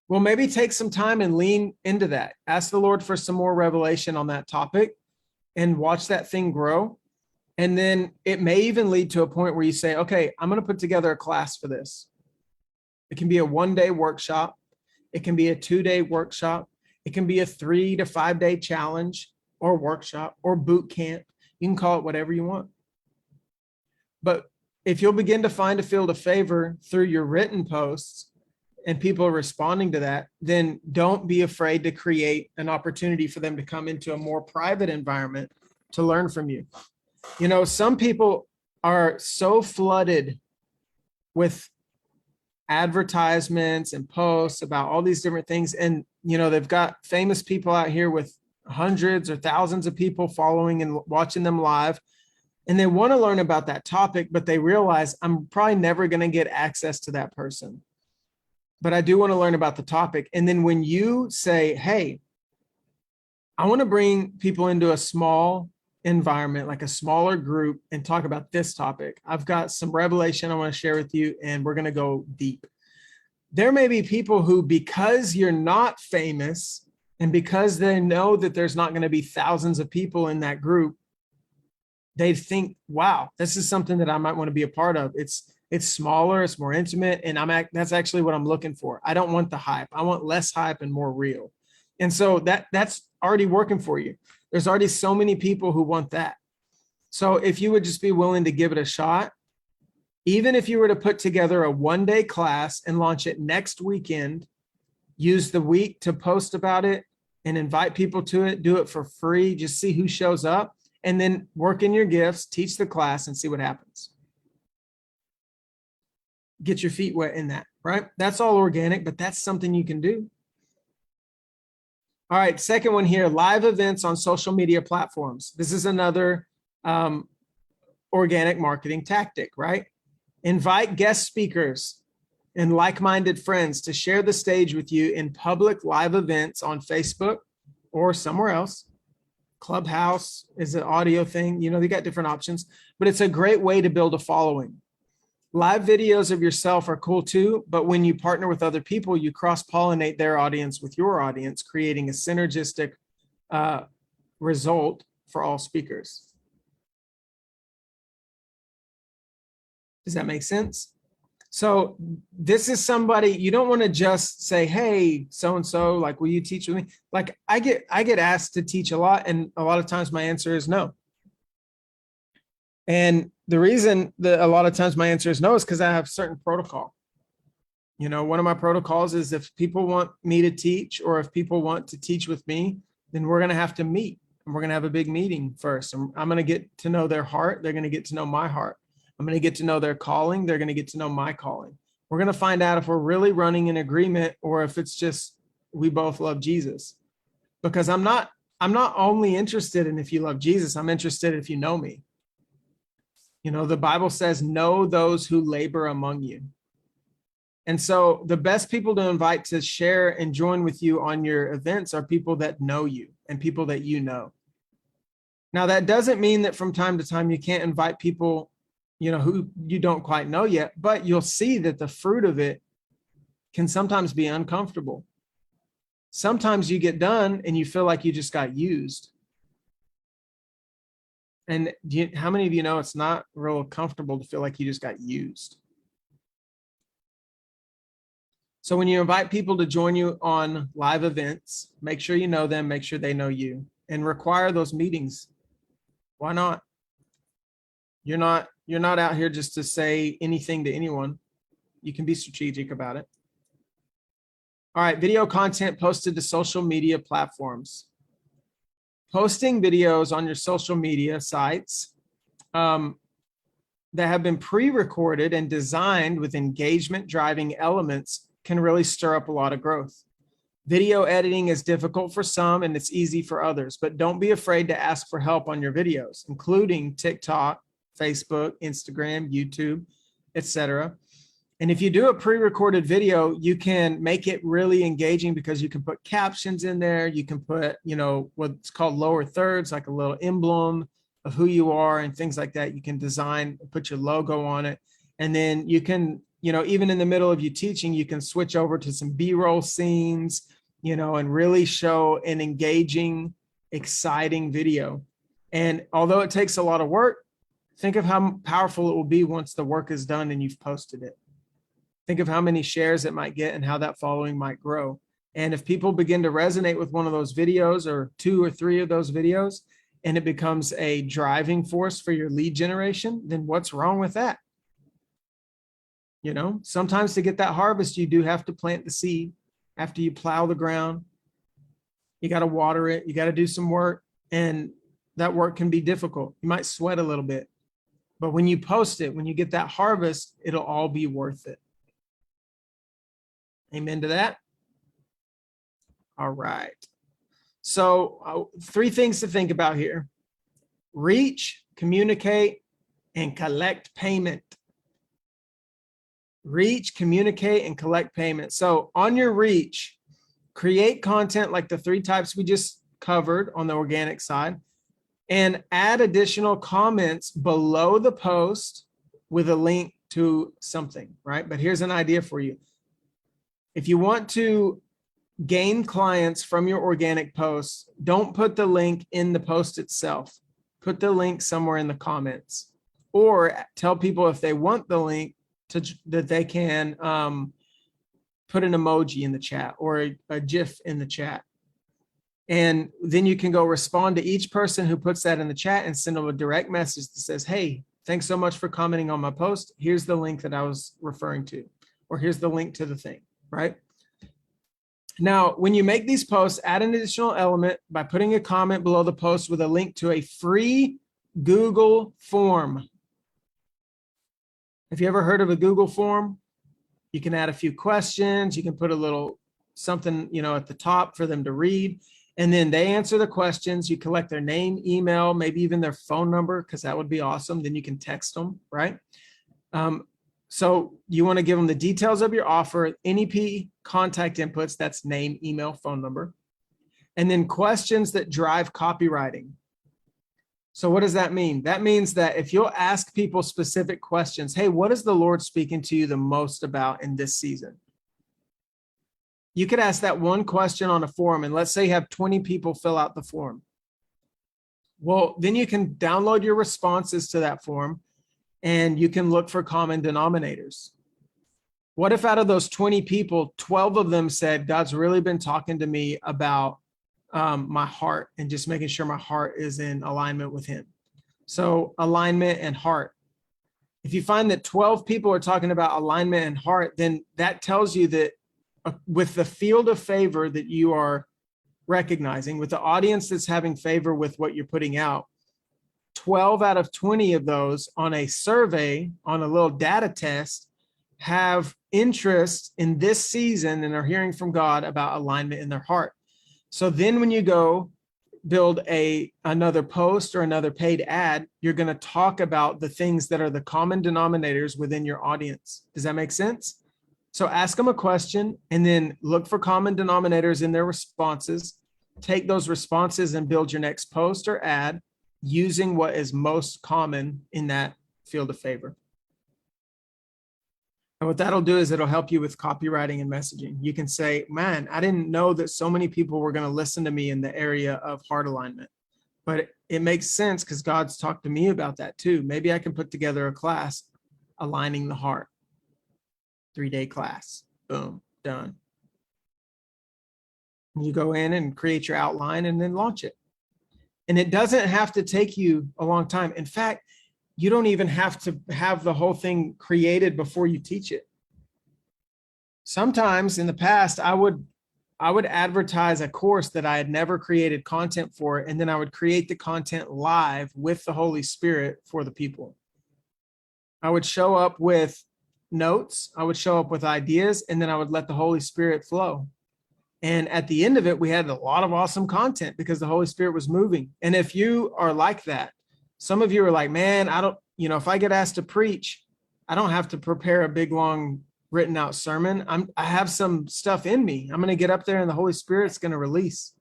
Well, maybe take some time and lean into that. Ask the Lord for some more revelation on that topic and watch that thing grow. And then it may even lead to a point where you say, okay, I'm going to put together a class for this. It can be a 1-day workshop. It can be a 2-day workshop. It can be a 3 to 5 day challenge or workshop or boot camp. You can call it whatever you want. But if you'll begin to find a field of favor through your written posts and people are responding to that, then don't be afraid to create an opportunity for them to come into a more private environment to learn from you. You know, some people are so flooded with advertisements and posts about all these different things. And, you know, they've got famous people out here with hundreds or thousands of people following and watching them live. And they want to learn about that topic, but they realize I'm probably never going to get access to that person. But I do want to learn about the topic. And then when you say, hey, I want to bring people into a small environment, like a smaller group, and talk about this topic. I've got some revelation I want to share with you, and we're going to go deep. There may be people who, because you're not famous and because they know that there's not going to be thousands of people in that group, they think, wow, this is something that I might want to be a part of. It's smaller, it's more intimate, and that's actually what I'm looking for. I don't want the hype. I want less hype and more real. And so that's already working for you. There's already so many people who want that. So if you would just be willing to give it a shot, even if you were to put together a 1-day class and launch it next weekend, use the week to post about it and invite people to it, do it for free, just see who shows up, and then work in your gifts, teach the class, and see what happens. Get your feet wet in that, right? That's all organic, but that's something you can do. All right, second one here, live events on social media platforms. This is another organic marketing tactic, right? Invite guest speakers and like-minded friends to share the stage with you in public live events on Facebook or somewhere else. Clubhouse is an audio thing. You know, they got different options, but it's a great way to build a following. Live videos of yourself are cool too, but when you partner with other people, you cross-pollinate their audience with your audience, creating a synergistic result for all speakers. Does that make sense? So this is somebody, you don't want to just say, hey, so-and-so, like, will you teach with me? Like I get asked to teach a lot, and a lot of times my answer is no. And the reason that a lot of times my answer is no is because I have certain protocol. You know, one of my protocols is if people want me to teach, or if people want to teach with me, then we're going to have to meet, and we're going to have a big meeting first. And I'm going to get to know their heart. They're going to get to know my heart. I'm going to get to know their calling. They're going to get to know my calling. We're going to find out if we're really running in agreement, or if it's just we both love Jesus. Because I'm not only interested in if you love Jesus, I'm interested if you know me. You know, the Bible says, know those who labor among you. And so the best people to invite to share and join with you on your events are people that know you and people that you know. Now, that doesn't mean that from time to time you can't invite people, you know, who you don't quite know yet, but you'll see that the fruit of it can sometimes be uncomfortable. Sometimes you get done and you feel like you just got used. And how many of you know it's not real comfortable to feel like you just got used? So when you invite people to join you on live events, make sure you know them, make sure they know you, and require those meetings. Why not? You're not out here just to say anything to anyone. You can be strategic about it. All right, video content posted to social media platforms. Posting videos on your social media sites that have been pre-recorded and designed with engagement driving elements can really stir up a lot of growth. Video editing is difficult for some and it's easy for others, but don't be afraid to ask for help on your videos, including TikTok, Facebook, Instagram, YouTube, etc. And if you do a pre-recorded video, you can make it really engaging because you can put captions in there. You can put, you know, what's called lower thirds, like a little emblem of who you are and things like that. You can design, put your logo on it. And then you can, you know, even in the middle of you teaching, you can switch over to some B-roll scenes, you know, and really show an engaging, exciting video. And although it takes a lot of work, think of how powerful it will be once the work is done and you've posted it. Think of how many shares it might get and how that following might grow. And if people begin to resonate with one of those videos or 2 or 3 of those videos, and it becomes a driving force for your lead generation, then what's wrong with that? You know, sometimes to get that harvest, you do have to plant the seed after you plow the ground. You got to water it. You got to do some work, and that work can be difficult. You might sweat a little bit, but when you post it, when you get that harvest, it'll all be worth it. Amen to that. All right. So 3 things to think about here: reach, communicate, and collect payment. Reach, communicate, and collect payment. So on your reach, create content like the 3 types we just covered on the organic side, and add additional comments below the post with a link to something, right? But here's an idea for you. If you want to gain clients from your organic posts, don't put the link in the post itself. Put the link somewhere in the comments, or tell people if they want the link that they can put an emoji in the chat or a GIF in the chat. And then you can go respond to each person who puts that in the chat and send them a direct message that says, hey, thanks so much for commenting on my post. Here's the link that I was referring to, or here's the link to the thing, right? Now, when you make these posts, add an additional element by putting a comment below the post with a link to a free Google form. Have you ever heard of a Google form? You can add a few questions. You can put a little something, you know, at the top for them to read. And then they answer the questions. You collect their name, email, maybe even their phone number, because that would be awesome. Then you can text them, right? So you want to give them the details of your offer, NEP contact inputs, that's name, email, phone number, and then questions that drive copywriting. So what does that mean? That means that if you'll ask people specific questions, hey, what is the Lord speaking to you the most about in this season? You could ask that one question on a forum, and let's say you have 20 people fill out the form. Well, then you can download your responses to that form and you can look for common denominators. What if out of those 20 people, 12 of them said, God's really been talking to me about my heart and just making sure my heart is in alignment with him. So alignment and heart. If you find that 12 people are talking about alignment and heart, then that tells you that with the field of favor that you are recognizing, with the audience that's having favor with what you're putting out, 12 out of 20 of those on a survey, on a little data test, have interest in this season and are hearing from God about alignment in their heart. So then when you go build another post or another paid ad, you're going to talk about the things that are the common denominators within your audience. Does that make sense? So ask them a question and then look for common denominators in their responses. Take those responses and build your next post or ad using what is most common in that field of favor. And what that'll do is it'll help you with copywriting and messaging. You can say, man, I didn't know that so many people were going to listen to me in the area of heart alignment, but it makes sense because God's talked to me about that too. Maybe I can put together a class aligning the heart. 3-day class, boom, done. You go in and create your outline and then launch it. And it doesn't have to take you a long time. In fact, you don't even have to have the whole thing created before you teach it. Sometimes in the past, I would advertise a course that I had never created content for, and then I would create the content live with the Holy Spirit for the people. I would show up with notes, I would show up with ideas, and then I would let the Holy Spirit flow. And at the end of it, we had a lot of awesome content because the Holy Spirit was moving. And if you are like that, some of you are like, man, if I get asked to preach, I don't have to prepare a big, long written out sermon. I have some stuff in me. I'm going to get up there and the Holy Spirit's going to release.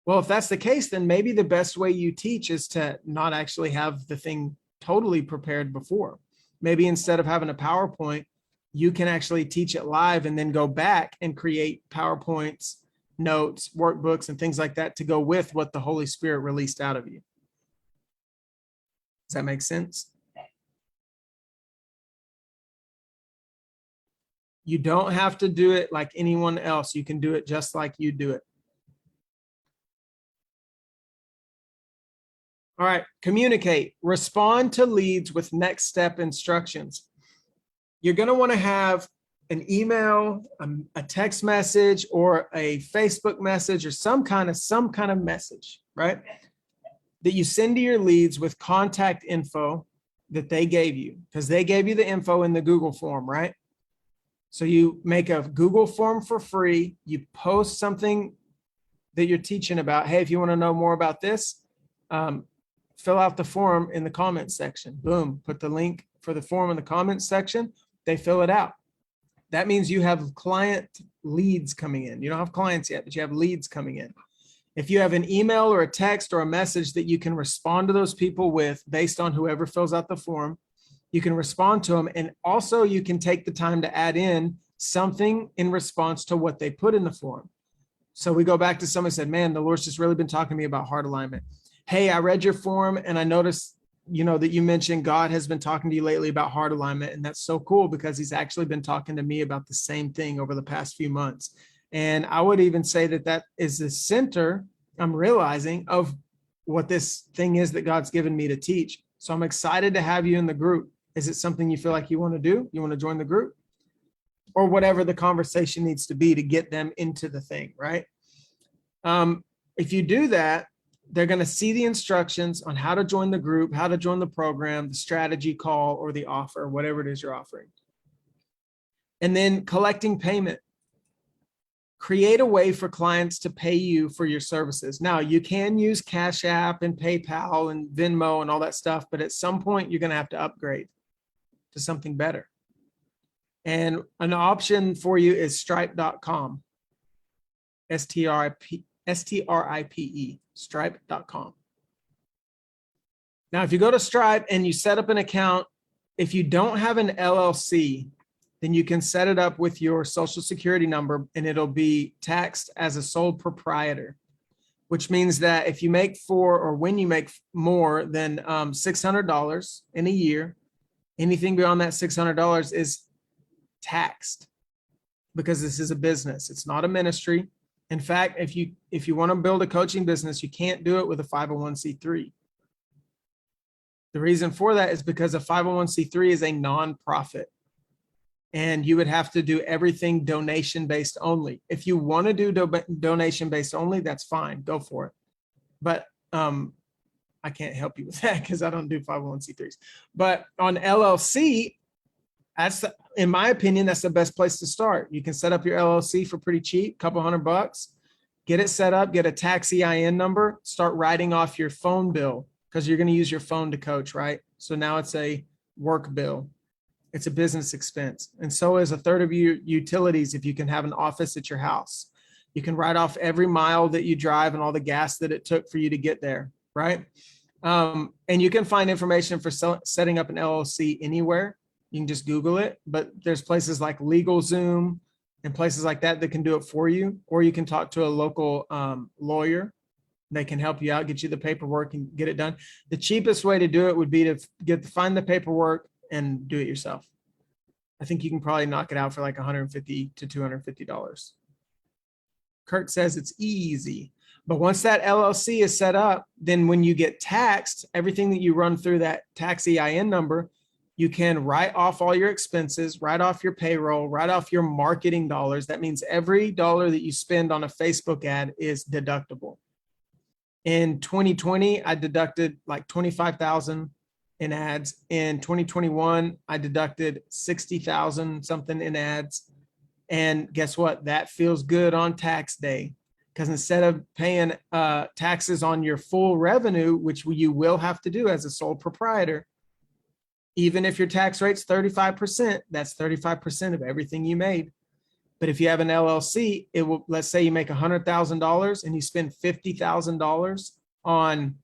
Well, if that's the case, then maybe the best way you teach is to not actually have the thing totally prepared before. Maybe instead of having a PowerPoint, you can actually teach it live and then go back and create PowerPoints, notes, workbooks, and things like that to go with what the Holy Spirit released out of you. Does that make sense? You don't have to do it like anyone else. You can do it just like you do it. All right, communicate. Respond to leads with next step instructions. You're going to want to have an email, a text message, or a Facebook message, or some kind of message, right? That you send to your leads with contact info that they gave you, because they gave you the info in the Google form, right? So you make a Google form for free. You post something that you're teaching about. Hey, if you want to know more about this, fill out the form in the comments section. Boom, put the link for the form in the comments section. They fill it out. That means you have client leads coming in. You don't have clients yet, but you have leads coming in. If you have an email or a text or a message that you can respond to those people with based on whoever fills out the form, you can respond to them. And also you can take the time to add in something in response to what they put in the form. So we go back to someone said, man, the Lord's just really been talking to me about heart alignment. Hey, I read your form and I noticed, that you mentioned God has been talking to you lately about heart alignment. And that's so cool because he's actually been talking to me about the same thing over the past few months. And I would even say that is the center, I'm realizing, of what this thing is that God's given me to teach. So I'm excited to have you in the group. Is it something you feel like you want to do? You want to join the group? Or whatever the conversation needs to be to get them into the thing, right? If you do that, they're going to see the instructions on how to join the group, how to join the program, the strategy call, or the offer, whatever it is you're offering. And then collecting payment. Create a way for clients to pay you for your services. Now, you can use Cash App and PayPal and Venmo and all that stuff, but at some point, you're going to have to upgrade to something better. And an option for you is stripe.com. STRIPE, stripe.com. Now, if you go to Stripe and you set up an account, if you don't have an LLC, then you can set it up with your social security number and it'll be taxed as a sole proprietor, which means that if you make when you make more than $600 in a year, anything beyond that $600 is taxed because this is a business. It's not a ministry. In fact, if you want to build a coaching business, you can't do it with a 501c3. The reason for that is because a 501c3 is a nonprofit and you would have to do everything donation-based only. If you want to do donation-based only, that's fine, go for it. But I can't help you with that because I don't do 501c3s. But on LLC, in my opinion, that's the best place to start. You can set up your LLC for pretty cheap, couple $100, get it set up, get a tax EIN number, start writing off your phone bill because you're going to use your phone to coach, right? So now it's a work bill. It's a business expense. And so is a third of your utilities if you can have an office at your house. You can write off every mile that you drive and all the gas that it took for you to get there, right? And you can find information for setting up an LLC anywhere. You can just Google it, but there's places like LegalZoom and places like that that can do it for you, or you can talk to a local lawyer. They can help you out, get you the paperwork and get it done. The cheapest way to do it would be to find the paperwork and do it yourself. I think you can probably knock it out for like $150 to $250. Kurt says it's easy. But once that LLC is set up, then when you get taxed, everything that you run through that tax EIN number, you can write off all your expenses, write off your payroll, write off your marketing dollars. That means every dollar that you spend on a Facebook ad is deductible. In 2020, I deducted like $25,000 in ads. In 2021, I deducted $60,000 something in ads. And guess what? That feels good on tax day. Because instead of paying taxes on your full revenue, which you will have to do as a sole proprietor, even if your tax rate's 35%, that's 35% of everything you made. But if you have an LLC, it will, let's say you make $100,000 and you spend $50,000 on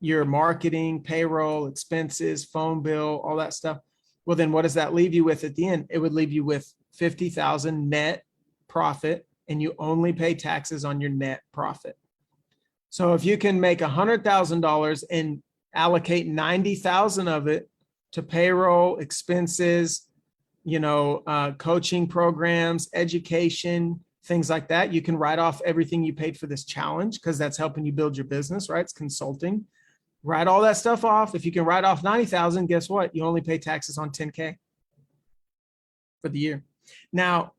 your marketing, payroll, expenses, phone bill, all that stuff. Well, then what does that leave you with at the end? It would leave you with $50,000 net profit, and you only pay taxes on your net profit. So if you can make $100,000 and allocate 90,000 of it to payroll, expenses, coaching programs, education, things like that, you can write off everything you paid for this challenge because that's helping you build your business, right? It's consulting. Write all that stuff off. If you can write off 90,000, guess what? You only pay taxes on 10K for the year. Now,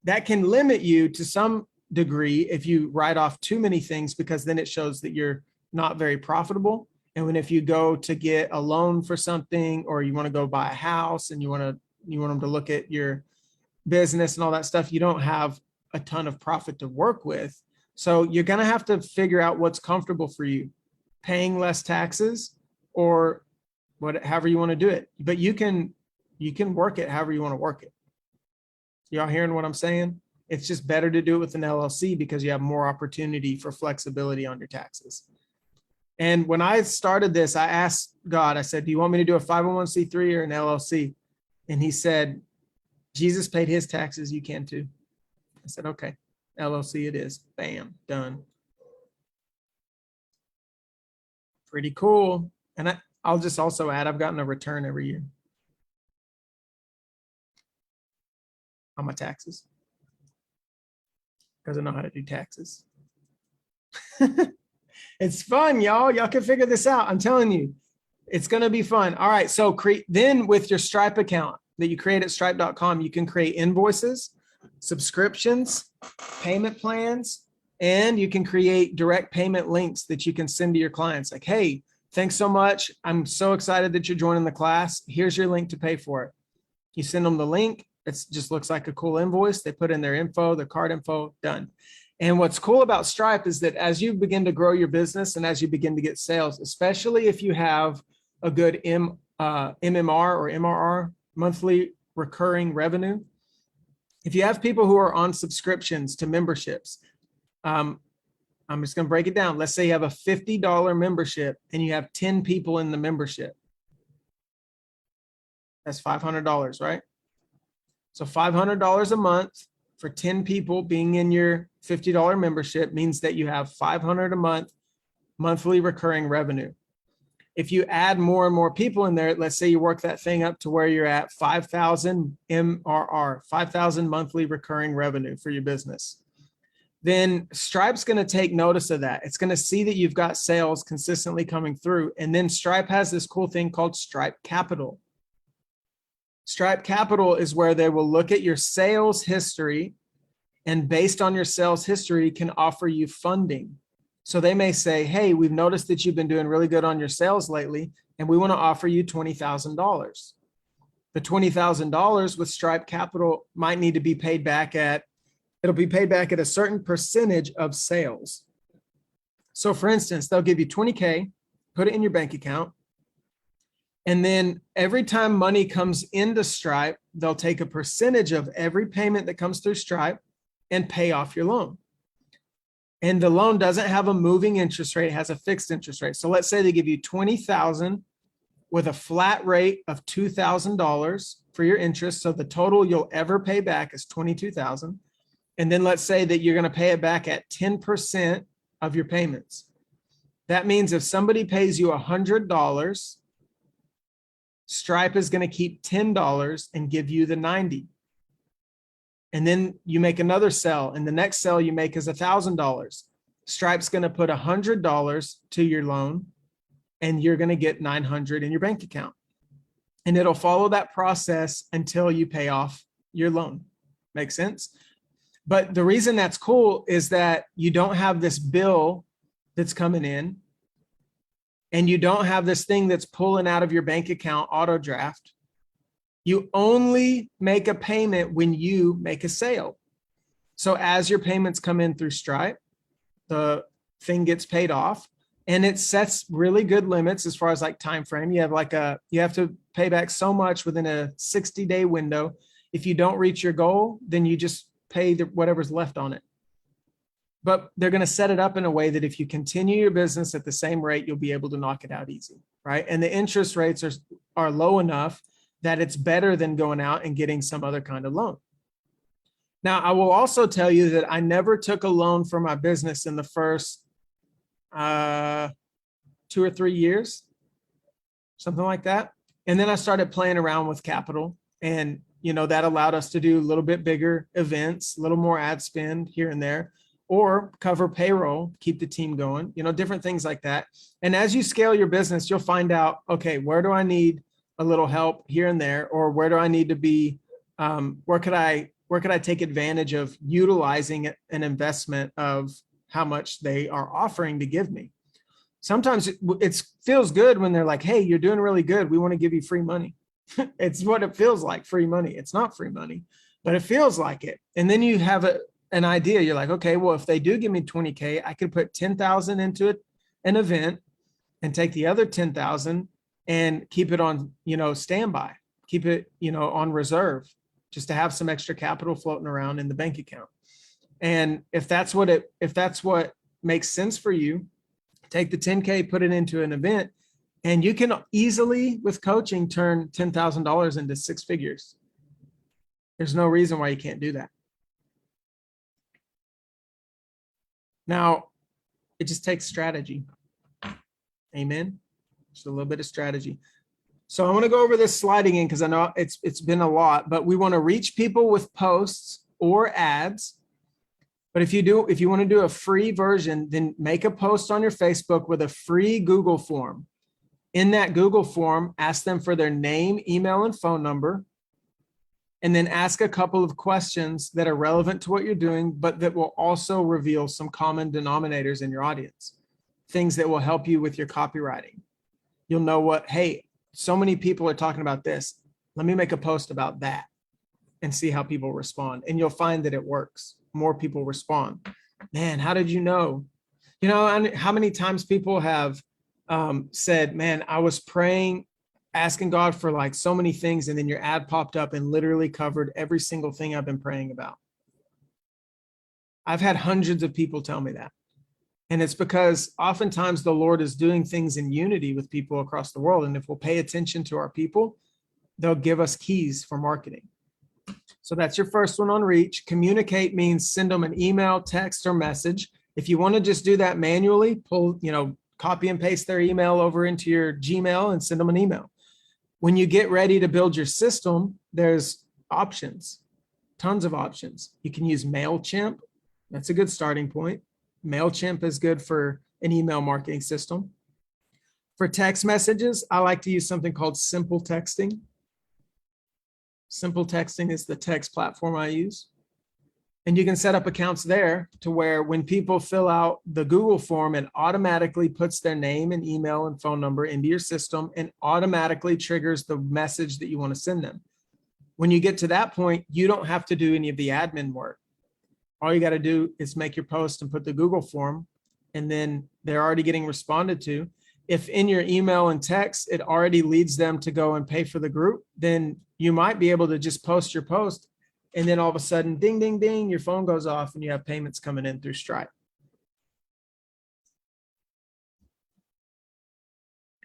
that can limit you to some degree if you write off too many things, because then it shows that you're not very profitable. And if you go to get a loan for something, or you want to go buy a house and you want them to look at your business and all that stuff, you don't have a ton of profit to work with. So you're going to have to figure out what's comfortable for you, paying less taxes or however you want to do it. But you can work it however you want to work it. Y'all hearing what I'm saying? It's just better to do it with an LLC because you have more opportunity for flexibility on your taxes. And when I started this, I asked God, I said, do you want me to do a 501c3 or an LLC? And he said, Jesus paid his taxes, you can too. I said, okay, LLC it is. Bam, done. Pretty cool. And I'll just also add, I've gotten a return every year on my taxes because I know how to do taxes. It's fun, y'all. Y'all can figure this out. I'm telling you, it's going to be fun. All right. So then with your Stripe account that you create at stripe.com, you can create invoices, subscriptions, payment plans, and you can create direct payment links that you can send to your clients. Like, hey, thanks so much. I'm so excited that you're joining the class. Here's your link to pay for it. You send them the link. It just looks like a cool invoice. They put in their info, their card info, done. And what's cool about Stripe is that as you begin to grow your business and as you begin to get sales, especially if you have a good MMR or MRR, monthly recurring revenue, if you have people who are on subscriptions to memberships, I'm just going to break it down. Let's say you have a $50 membership and you have 10 people in the membership. That's $500, right? So $500 a month for 10 people being in your $50 membership means that you have $500 a month monthly recurring revenue. If you add more and more people in there, let's say you work that thing up to where you're at 5,000 MRR, 5,000 monthly recurring revenue for your business. Then Stripe's going to take notice of that. It's going to see that you've got sales consistently coming through. And then Stripe has this cool thing called Stripe Capital. Stripe Capital is where they will look at your sales history, and based on your sales history can offer you funding. So they may say, hey, we've noticed that you've been doing really good on your sales lately, and we want to offer you $20,000. The $20,000 with Stripe Capital might need to be paid back at, it'll be paid back at a certain percentage of sales. So for instance, they'll give you 20K, put it in your bank account. And then every time money comes into Stripe, they'll take a percentage of every payment that comes through Stripe and pay off your loan. And the loan doesn't have a moving interest rate, it has a fixed interest rate. So let's say they give you $20,000 with a flat rate of $2,000 for your interest. So the total you'll ever pay back is $22,000. And then let's say that you're going to pay it back at 10% of your payments. That means if somebody pays you $100, Stripe is going to keep $10 and give you the 90. And then you make another sell, and the next sell you make is $1,000. Stripe's going to put $100 to your loan, and you're going to get $900 in your bank account. And it'll follow that process until you pay off your loan. Make sense? But the reason that's cool is that you don't have this bill that's coming in, and you don't have this thing that's pulling out of your bank account auto draft. You only make a payment when you make a sale. So as your payments come in through Stripe, the thing gets paid off, and it sets really good limits as far as like time frame. You have to pay back so much within a 60-day window. If you don't reach your goal, then you just pay whatever's left on it. But they're going to set it up in a way that if you continue your business at the same rate, you'll be able to knock it out easy, right? And the interest rates are low enough that it's better than going out and getting some other kind of loan. Now, I will also tell you that I never took a loan for my business in the first 2 or 3 years, something like that. And then I started playing around with capital, and that allowed us to do a little bit bigger events, a little more ad spend here and there, or cover payroll, keep the team going, different things like that. And as you scale your business, you'll find out, okay, where do I need a little help here and there? Or where do I need to be, where could I take advantage of utilizing an investment of how much they are offering to give me? Sometimes it feels good when they're like, hey, you're doing really good, we want to give you free money. It's what it feels like, free money. It's not free money, but it feels like it. And then you have an idea. You're like, okay, well, if they do give me 20K, I could put 10,000 into an event and take the other 10,000 and keep it on, standby, keep it, on reserve, just to have some extra capital floating around in the bank account. And if that's what makes sense for you, take the 10K, put it into an event, and you can easily, with coaching, turn $10,000 into 6 figures. There's no reason why you can't do that. Now, it just takes strategy. Amen. Just a little bit of strategy. So I want to go over this slide again because I know it's been a lot, but we want to reach people with posts or ads. But if you want to do a free version, then make a post on your Facebook with a free Google form. In that Google form, ask them for their name, email, and phone number, and then ask a couple of questions that are relevant to what you're doing, but that will also reveal some common denominators in your audience, things that will help you with your copywriting. You'll know hey, so many people are talking about this. Let me make a post about that and see how people respond. And you'll find that it works. More people respond. Man, how did you know? How many times people have said, man, I was praying, asking God for like so many things, and then your ad popped up and literally covered every single thing I've been praying about. I've had hundreds of people tell me that. And it's because oftentimes the Lord is doing things in unity with people across the world. And if we'll pay attention to our people, they'll give us keys for marketing. So that's your first one on reach. Communicate means send them an email, text, or message. If you want to just do that manually, copy and paste their email over into your Gmail and send them an email. When you get ready to build your system, there's options, tons of options. You can use MailChimp. That's a good starting point. MailChimp is good for an email marketing system. For text messages, I like to use something called Simple Texting. Simple Texting is the text platform I use. And you can set up accounts there to where when people fill out the Google form, it automatically puts their name and email and phone number into your system and automatically triggers the message that you want to send them. When you get to that point, you don't have to do any of the admin work. All you got to do is make your post and put the Google form, and then they're already getting responded to. If in your email and text, it already leads them to go and pay for the group, then you might be able to just post your post. And then all of a sudden, ding, ding, ding, your phone goes off and you have payments coming in through Stripe.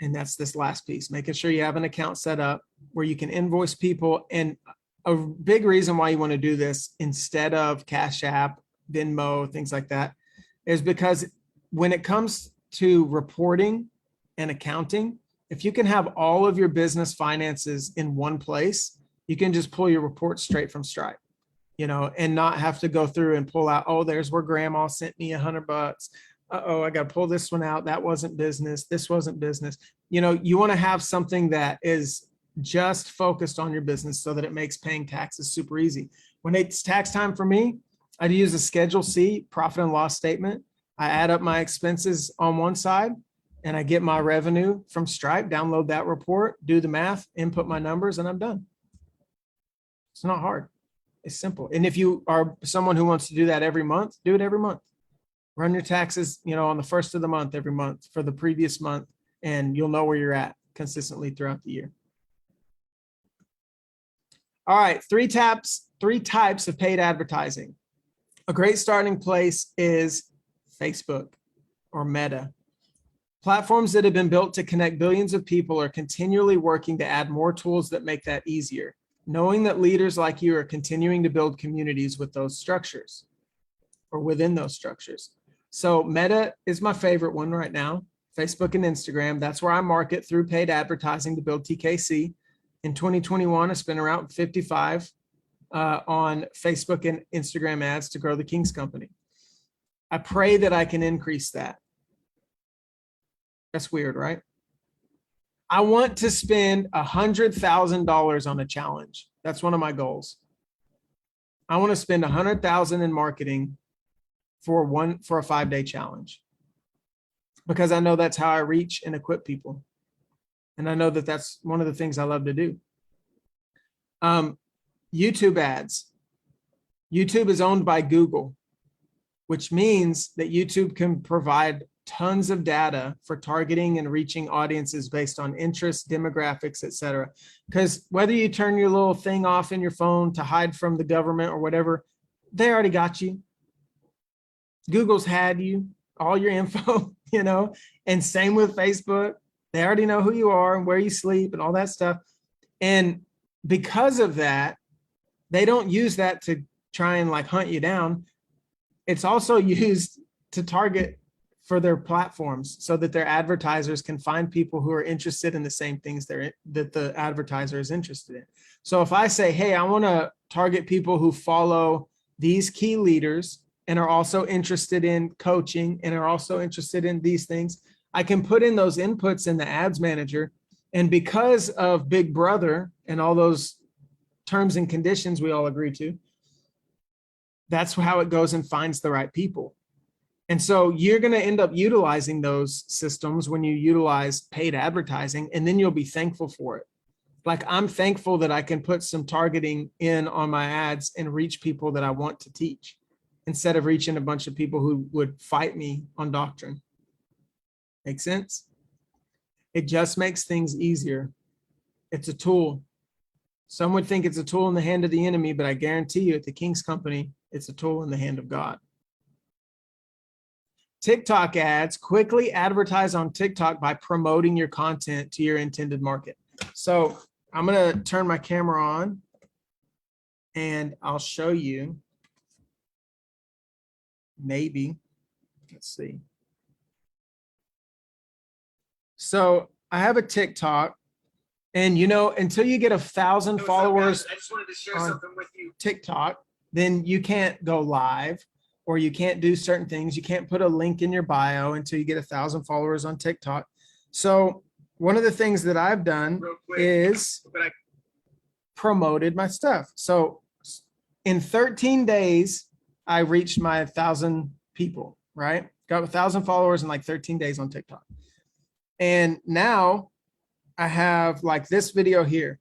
And that's this last piece, making sure you have an account set up where you can invoice people. And a big reason why you want to do this instead of Cash App, Venmo, things like that, is because when it comes to reporting and accounting, if you can have all of your business finances in one place, you can just pull your report straight from Stripe, and not have to go through and pull out, oh, there's where grandma sent me $100. Uh-oh, I got to pull this one out. That wasn't business. This wasn't business. You want to have something that is just focused on your business so that it makes paying taxes super easy. When it's tax time for me, I use a Schedule C profit and loss statement. I add up my expenses on one side and I get my revenue from Stripe, download that report, do the math, input my numbers, and I'm done. It's not hard. It's simple. And if you are someone who wants to do that every month, do it every month. Run your taxes, on the first of the month, every month for the previous month, and you'll know where you're at consistently throughout the year. All right, three types of paid advertising. A great starting place is Facebook or Meta. Platforms that have been built to connect billions of people are continually working to add more tools that make that easier, knowing that leaders like you are continuing to build communities with those structures or within those structures. So Meta is my favorite one right now, Facebook and Instagram. That's where I market through paid advertising to build TKC. In 2021, I spent around 55 on Facebook and Instagram ads to grow the King's Company. I pray that I can increase that. That's weird, right? I want to spend $100,000 on a challenge. That's one of my goals. I want to spend $100,000 in marketing for a 5-day challenge, because I know that's how I reach and equip people. And I know that that's one of the things I love to do. YouTube ads. YouTube is owned by Google, which means that YouTube can provide tons of data for targeting and reaching audiences based on interests, demographics, et cetera. Because whether you turn your little thing off in your phone to hide from the government or whatever, they already got you. Google's had you, all your info, and same with Facebook. They already know who you are and where you sleep and all that stuff. And because of that, they don't use that to try and hunt you down. It's also used to target for their platforms so that their advertisers can find people who are interested in the same things that the advertiser is interested in. So if I say, hey, I want to target people who follow these key leaders and are also interested in coaching and are also interested in these things, I can put in those inputs in the ads manager. And because of Big Brother and all those terms and conditions we all agree to, that's how it goes and finds the right people. And so you're going to end up utilizing those systems when you utilize paid advertising, and then you'll be thankful for it. Like, I'm thankful that I can put some targeting in on my ads and reach people that I want to teach, instead of reaching a bunch of people who would fight me on doctrine. Make sense? It just makes things easier. It's a tool. Some would think it's a tool in the hand of the enemy, but I guarantee you at the King's Company, it's a tool in the hand of God. TikTok ads, quickly advertise on TikTok by promoting your content to your intended market. So I'm going to turn my camera on and I'll show you. Maybe, let's see. So I have a TikTok, and you know, until you get 1,000 followers, I just wanted to share something with you. TikTok, then you can't go live or you can't do certain things. You can't put a link in your bio until you get 1,000 followers on TikTok. So one of the things that I've done is promoted my stuff. So in 13 days, I reached my 1,000 people, right? Got 1,000 followers in like 13 days on TikTok. And now I have like this video here.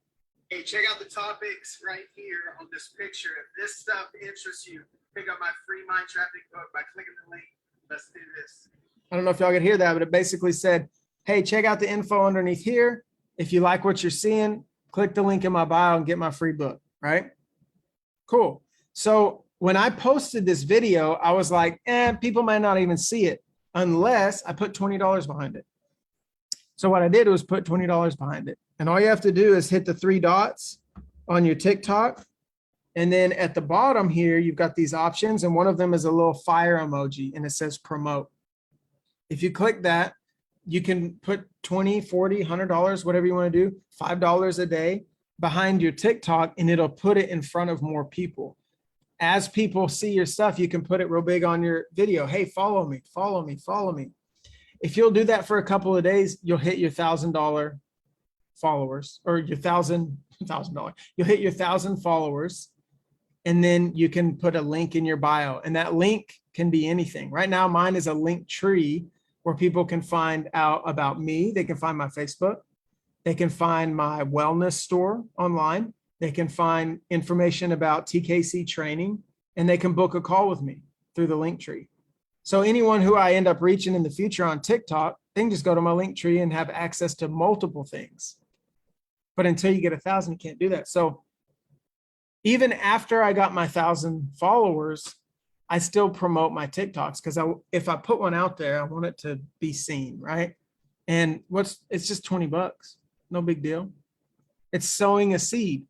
Hey, check out the topics right here on this picture. If this stuff interests you, pick up my free mind traffic book by clicking the link. Let's do this. I don't know if y'all could hear that, but it basically said, hey, check out the info underneath here. If you like what you're seeing, click the link in my bio and get my free book, right? Cool. So when I posted this video, I was like, people might not even see it unless I put $20 behind it. So what I did was put $20 behind it. And all you have to do is hit the 3 dots on your TikTok. And then at the bottom here, you've got these options. And one of them is a little fire emoji and it says promote. If you click that, you can put $20, $40, $100, whatever you want to do, $5 a day behind your TikTok, and it'll put it in front of more people. As people see your stuff, you can put it real big on your video. Hey, follow me, follow me, follow me. If you'll do that for a couple of days, you'll hit your $1,000 followers, or your $1,000. You'll hit your 1,000 followers, and then you can put a link in your bio, and that link can be anything. Right now, mine is a link tree where people can find out about me. They can find my Facebook. They can find my wellness store online. They can find information about TKC training, and they can book a call with me through the link tree. So anyone who I end up reaching in the future on TikTok, they can just go to my link tree and have access to multiple things. But until you get 1,000, you can't do that. So even after I got my 1,000 followers, I still promote my TikToks because if I put one out there, I want it to be seen, right? And it's just 20 bucks, no big deal. It's sowing a seed.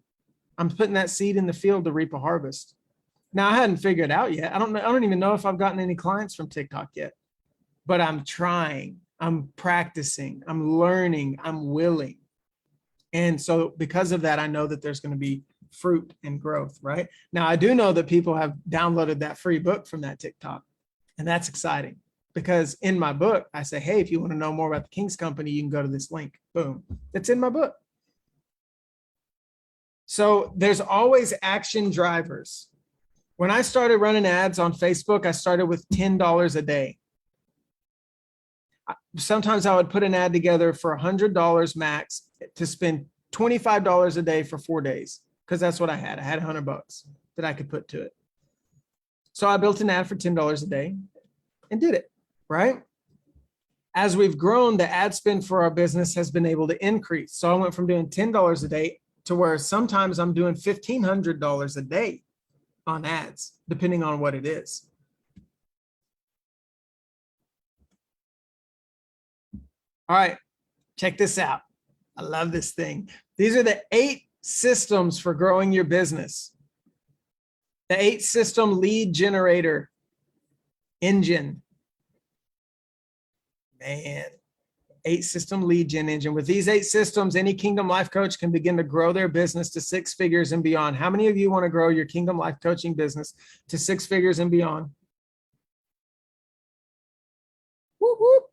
I'm putting that seed in the field to reap a harvest. Now, I hadn't figured it out yet. I don't even know if I've gotten any clients from TikTok yet, but I'm trying, I'm practicing, I'm learning, I'm willing. And so because of that, I know that there's going to be fruit and growth, right? Now, I do know that people have downloaded that free book from that TikTok, and that's exciting because in my book, I say, hey, if you want to know more about the King's Company, you can go to this link. Boom. It's in my book. So there's always action drivers. When I started running ads on Facebook, I started with $10 a day. Sometimes I would put an ad together for $100 max to spend $25 a day for 4 days, because that's what I had. I had $100 that I could put to it. So I built an ad for $10 a day and did it, right? As we've grown, the ad spend for our business has been able to increase. So I went from doing $10 a day to where sometimes I'm doing $1,500 a day on ads, depending on what it is. All right, check this out. I love this thing. These are the 8 systems for growing your business. The 8 system lead generator engine. Man, 8 system lead gen engine. With these 8 systems, any Kingdom Life Coach can begin to grow their business to 6 figures and beyond. How many of you want to grow your Kingdom Life Coaching business to 6 figures and beyond? Whoop, whoop.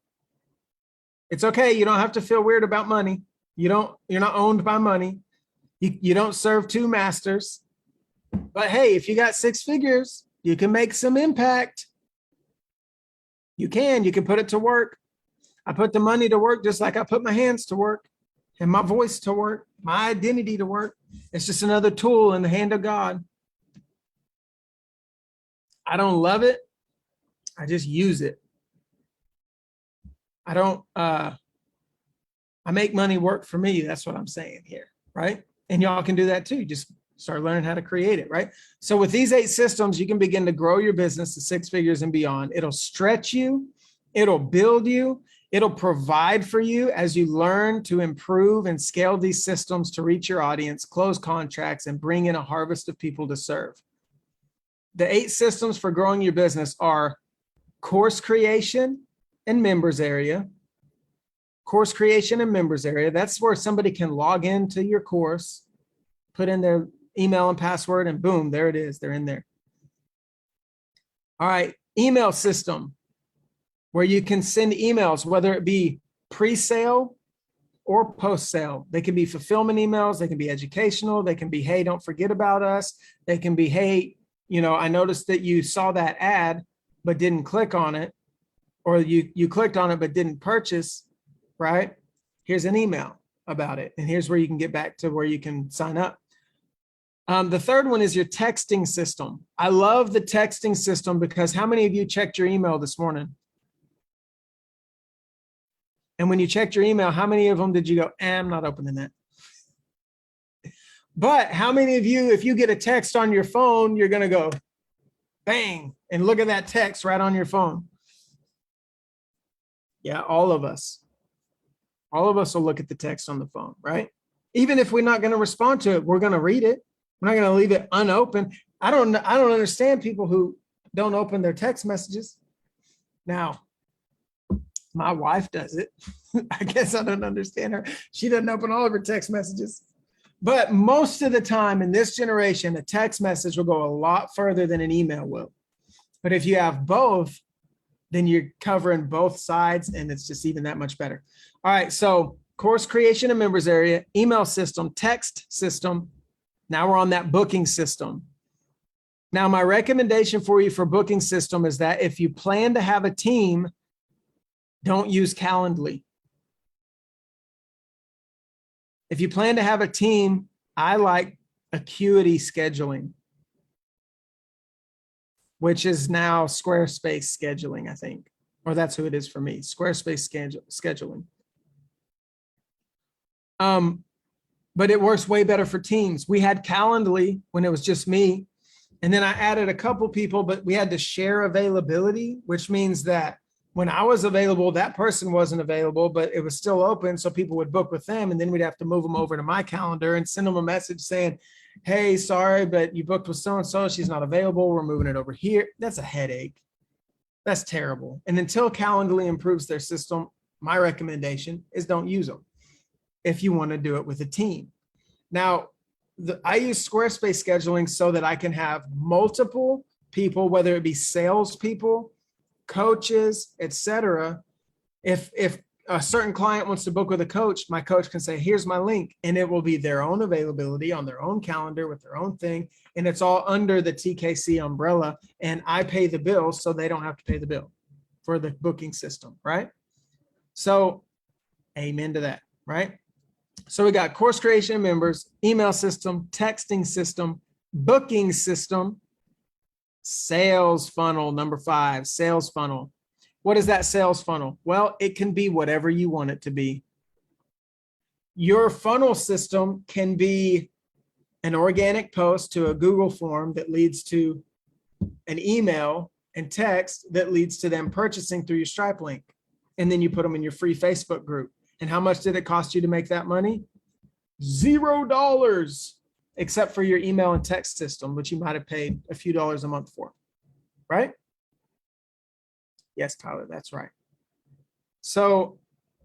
It's okay. You don't have to feel weird about money. You're not owned by money. You don't serve 2 masters. But hey, if you got 6 figures, you can make some impact. You can put it to work. I put the money to work just like I put my hands to work and my voice to work, my identity to work. It's just another tool in the hand of God. I don't love it. I just use it. I make money work for me. That's what I'm saying here, right? And y'all can do that too. Just start learning how to create it, right? So with these 8 systems, you can begin to grow your business to 6 figures and beyond. It'll stretch you. It'll build you. It'll provide for you as you learn to improve and scale these systems to reach your audience, close contracts, and bring in a harvest of people to serve. The 8 systems for growing your business are course creation and members area. Course creation and members area. That's where somebody can log into your course, put in their email and password, and boom, there it is. They're in there. All right, email system, where you can send emails, whether it be pre-sale or post-sale. They can be fulfillment emails. They can be educational. They can be, hey, don't forget about us. They can be, hey, you know, I noticed that you saw that ad, but didn't click on it, or you clicked on it, but didn't purchase, right? Here's an email about it. And here's where you can get back to where you can sign up. The third one is your texting system. I love the texting system because how many of you checked your email this morning? And when you checked your email, how many of them did you go, I'm not opening that? But how many of you, if you get a text on your phone, you're going to go bang and look at that text right on your phone? Yeah, all of us. All of us will look at the text on the phone, right? Even if we're not going to respond to it, we're going to read it. We're not going to leave it unopened. I don't understand people who don't open their text messages. Now, my wife does it. I guess I don't understand her. She doesn't open all of her text messages. But most of the time in this generation, a text message will go a lot further than an email will. But if you have both, then you're covering both sides, and it's just even that much better. All right, so course creation and members area, email system, text system. Now we're on that booking system. Now, my recommendation for you for booking system is that if you plan to have a team, don't use Calendly. If you plan to have a team, I like Acuity scheduling, which is now Squarespace scheduling, I think, or that's who it is for me, Squarespace scheduling. But it works way better for teams. We had Calendly when it was just me, and then I added a couple people, but we had to share availability, which means that when I was available, that person wasn't available, but it was still open. So people would book with them, and then we'd have to move them over to my calendar and send them a message saying, hey, sorry, but you booked with so-and-so. She's not available. We're moving it over here. That's a headache. That's terrible. And until Calendly improves their system, my recommendation is don't use them if you want to do it with a team. Now, I use Squarespace scheduling so that I can have multiple people, whether it be salespeople, coaches, etc. If a certain client wants to book with a coach, my coach can say, here's my link, and it will be their own availability on their own calendar with their own thing. And it's all under the TKC umbrella, and I pay the bill so they don't have to pay the bill for the booking system, right? So amen to that, right? So we got course creation and members, email system, texting system, booking system, sales funnel, number 5, sales funnel. What is that sales funnel? Well, it can be whatever you want it to be. Your funnel system can be an organic post to a Google form that leads to an email and text that leads to them purchasing through your Stripe link. And then you put them in your free Facebook group. And how much did it cost you to make that money? $0, except for your email and text system, which you might have paid a few dollars a month for, right? Yes, Tyler, that's right. So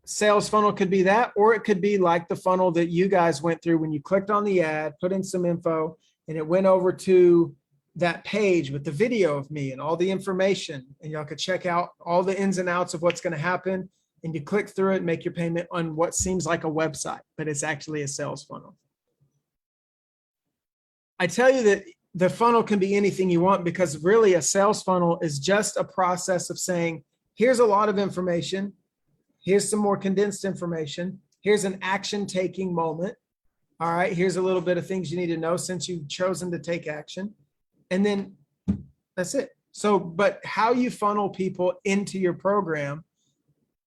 sales funnel could be that, or it could be like the funnel that you guys went through when you clicked on the ad, put in some info, and it went over to that page with the video of me and all the information, and y'all could check out all the ins and outs of what's going to happen. And you click through it and make your payment on what seems like a website, but it's actually a sales funnel. I tell you that the funnel can be anything you want, because really a sales funnel is just a process of saying, here's a lot of information. Here's some more condensed information. Here's an action taking moment. All right, here's a little bit of things you need to know since you've chosen to take action. And then that's it. So, but how you funnel people into your program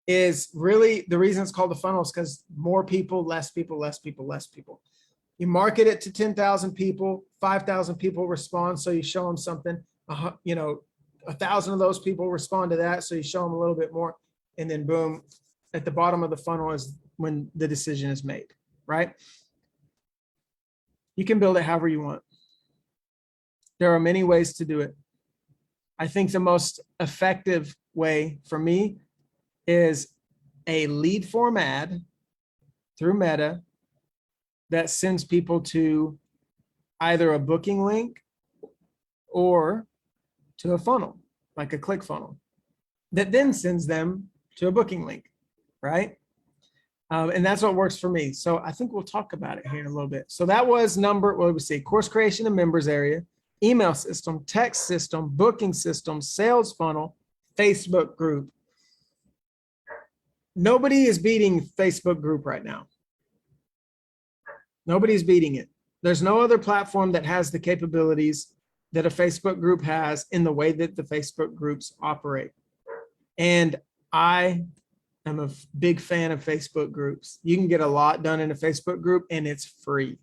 is really the reason it's called the funnel, is because more people, less people, less people, less people. You market it to 10,000 people, 5,000 people respond. So you show them something, 1,000 of those people respond to that. So you show them a little bit more, and then boom, at the bottom of the funnel is when the decision is made, right? You can build it however you want. There are many ways to do it. I think the most effective way for me is a lead form ad through Meta that sends people to either a booking link or to a funnel, like a click funnel, that then sends them to a booking link, right? And that's what works for me. So I think we'll talk about it here in a little bit. So that was what we see: course creation and members area, email system, text system, booking system, sales funnel, Facebook group. Nobody is beating Facebook group right now. Nobody's beating it. There's no other platform that has the capabilities that a Facebook group has in the way that the Facebook groups operate. And I am a big fan of Facebook groups. You can get a lot done in a Facebook group and it's free.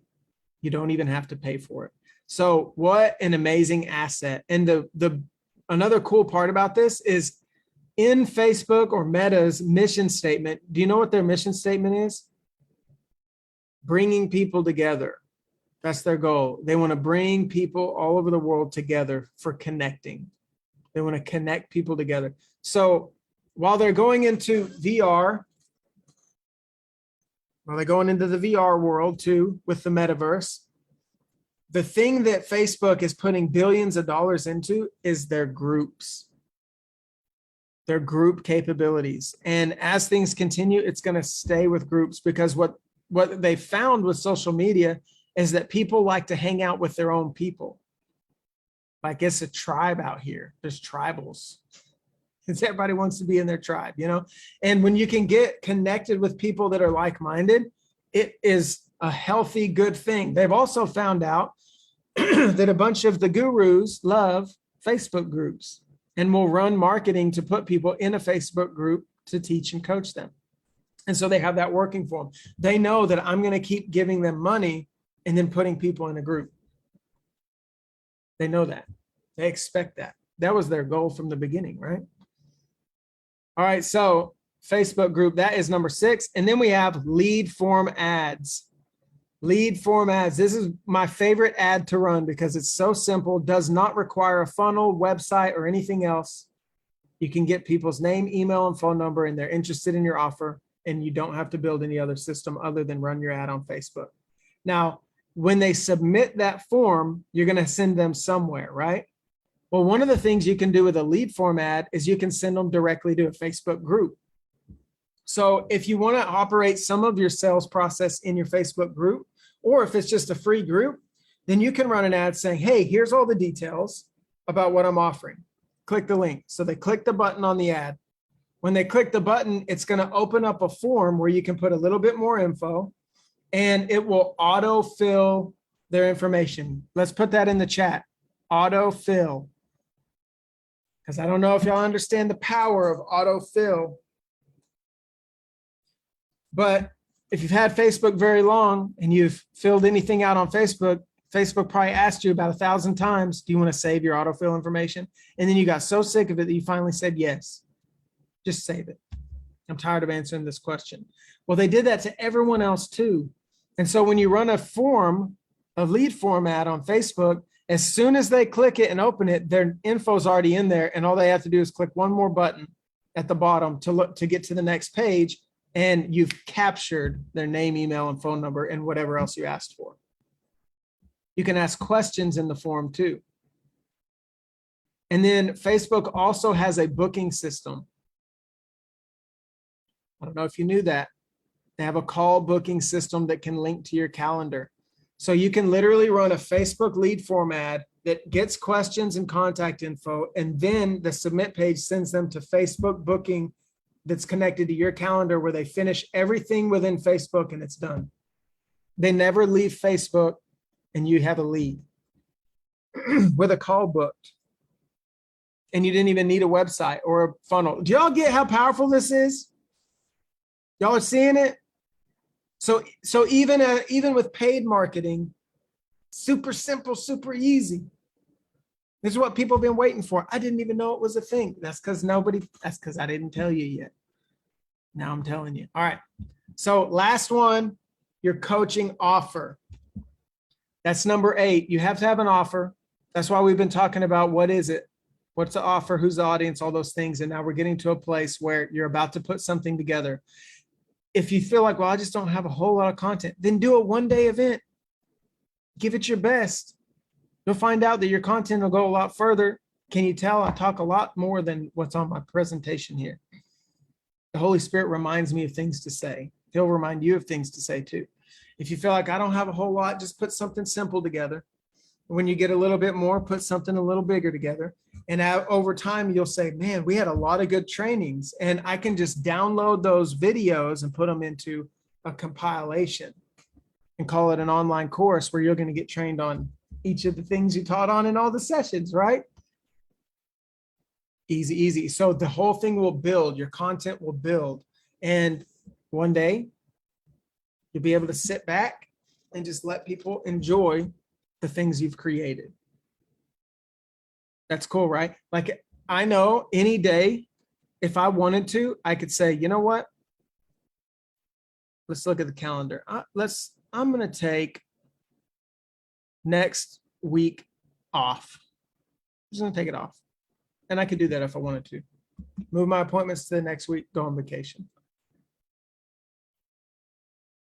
You don't even have to pay for it. So what an amazing asset. And another cool part about this is in Facebook or Meta's mission statement. Do you know what their mission statement is? Bringing people together. That's their goal. They want to bring people all over the world together for connecting. They want to connect people together. So while they're going into VR, while they're going into the VR world too with the metaverse, the thing that Facebook is putting billions of dollars into is their groups, their group capabilities. And as things continue, it's going to stay with groups, because what they found with social media is that people like to hang out with their own people. Like it's a tribe out here. There's tribals. Because everybody wants to be in their tribe, you know? And when you can get connected with people that are like-minded, it is a healthy, good thing. They've also found out that a bunch of the gurus love Facebook groups and will run marketing to put people in a Facebook group to teach and coach them. And so they have that working for them. They know that I'm going to keep giving them money and then putting people in a group. They know that. They expect that. That was their goal from the beginning, right? All right, so Facebook group, that is number 6. And then we have lead form ads. Lead form ads. This is my favorite ad to run because it's so simple, does not require a funnel, website, or anything else. You can get people's name, email, and phone number, and they're interested in your offer, and you don't have to build any other system other than run your ad on Facebook. Now, when they submit that form, you're going to send them somewhere, right? Well, one of the things you can do with a lead form ad is you can send them directly to a Facebook group. So if you want to operate some of your sales process in your Facebook group, or if it's just a free group, then you can run an ad saying, hey, here's all the details about what I'm offering. Click the link. So they click the button on the ad. When they click the button, it's going to open up a form where you can put a little bit more info, and it will auto-fill their information. Let's put that in the chat. Auto-fill. Because I don't know if y'all understand the power of auto-fill. But if you've had Facebook very long and you've filled anything out on Facebook, Facebook probably asked you about 1,000 times, do you want to save your autofill information? And then you got so sick of it that you finally said yes. Just save it. I'm tired of answering this question. Well, they did that to everyone else too. And so when you run a lead form ad on Facebook, as soon as they click it and open it, their info's already in there, and all they have to do is click one more button at the bottom to get to the next page, and you've captured their name, email, and phone number, and whatever else you asked for. You can ask questions in the form too. And then Facebook also has a booking system. I don't know if you knew that. They have a call booking system that can link to your calendar. So you can literally run a Facebook lead form ad that gets questions and contact info, and then the submit page sends them to Facebook booking that's connected to your calendar, where they finish everything within Facebook and it's done. They never leave Facebook, and you have a lead with a call booked. And you didn't even need a website or a funnel. Do y'all get how powerful this is? Y'all are seeing it? So even with paid marketing, super simple, super easy. This is what people have been waiting for. I didn't even know it was a thing. That's because I didn't tell you yet. Now I'm telling you. All right. So last one, your coaching offer. That's number 8. You have to have an offer. That's why we've been talking about what is it? What's the offer? Who's the audience? All those things. And now we're getting to a place where you're about to put something together. If you feel like, well, I just don't have a whole lot of content, then do a one-day event. Give it your best. You'll find out that your content will go a lot further. Can you tell? I talk a lot more than what's on my presentation here. The Holy Spirit reminds me of things to say. He'll remind you of things to say too. If you feel like I don't have a whole lot, just put something simple together. When you get a little bit more, put something a little bigger together. And over time, you'll say, man, we had a lot of good trainings, and I can just download those videos and put them into a compilation and call it an online course where you're going to get trained on each of the things you taught on in all the sessions, right? Easy, easy. So the whole thing will build, your content will build. And one day you'll be able to sit back and just let people enjoy the things you've created. That's cool, right? Like, I know any day, if I wanted to, I could say, you know what? Let's look at the calendar. I'm going to take next week off. I'm just going to take it off. And I could do that if I wanted to. Move my appointments to the next week, go on vacation.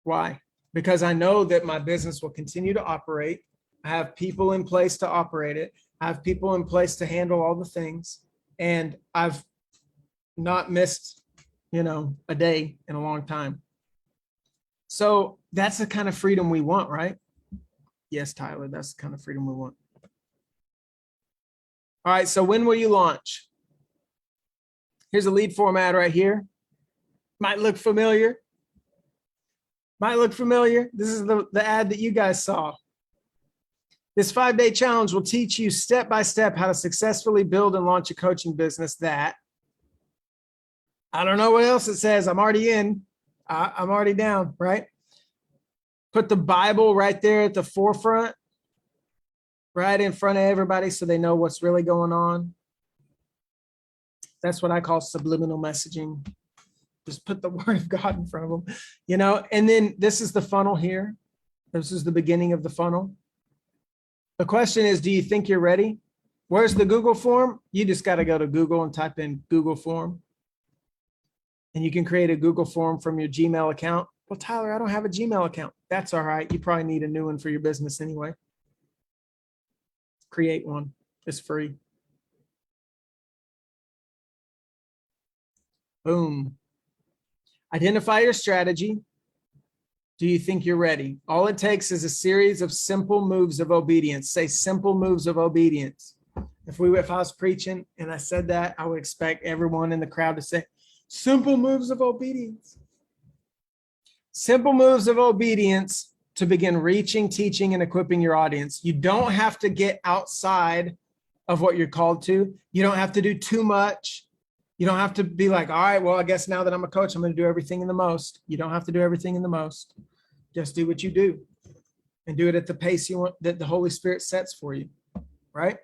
Why? Because I know that my business will continue to operate. I have people in place to operate it. I have people in place to handle all the things. And I've not missed, a day in a long time. So that's the kind of freedom we want, right? Yes, Tyler, that's the kind of freedom we want. All right, so when will you launch? Here's a lead format right here. Might look familiar. This is the ad that you guys saw. This 5-day challenge will teach you step by step how to successfully build and launch a coaching business that, I don't know what else it says. I'm already in. I'm already down, right? Put the Bible right there at the forefront, right in front of everybody so they know what's really going on. That's what I call subliminal messaging. Just put the word of God in front of them, and then this is the funnel here. This is the beginning of the funnel. The question is, do you think you're ready? Where's the Google form? You just got to go to Google and type in Google form. And you can create a Google form from your Gmail account. Well, Tyler, I don't have a Gmail account. That's all right. You probably need a new one for your business anyway. Create one. It's free. Boom. Identify your strategy. Do you think you're ready? All it takes is a series of simple moves of obedience. Say simple moves of obedience. If I was preaching and I said that, I would expect everyone in the crowd to say, simple moves of obedience. Simple moves of obedience to begin reaching, teaching, and equipping your audience. You don't have to get outside of what you're called to. You don't have to do too much. You don't have to be like, all right, well, I guess now that I'm a coach, I'm going to do everything in the most. You don't have to do everything in the most. Just do what you do and do it at the pace you want, that the Holy Spirit sets for you, right?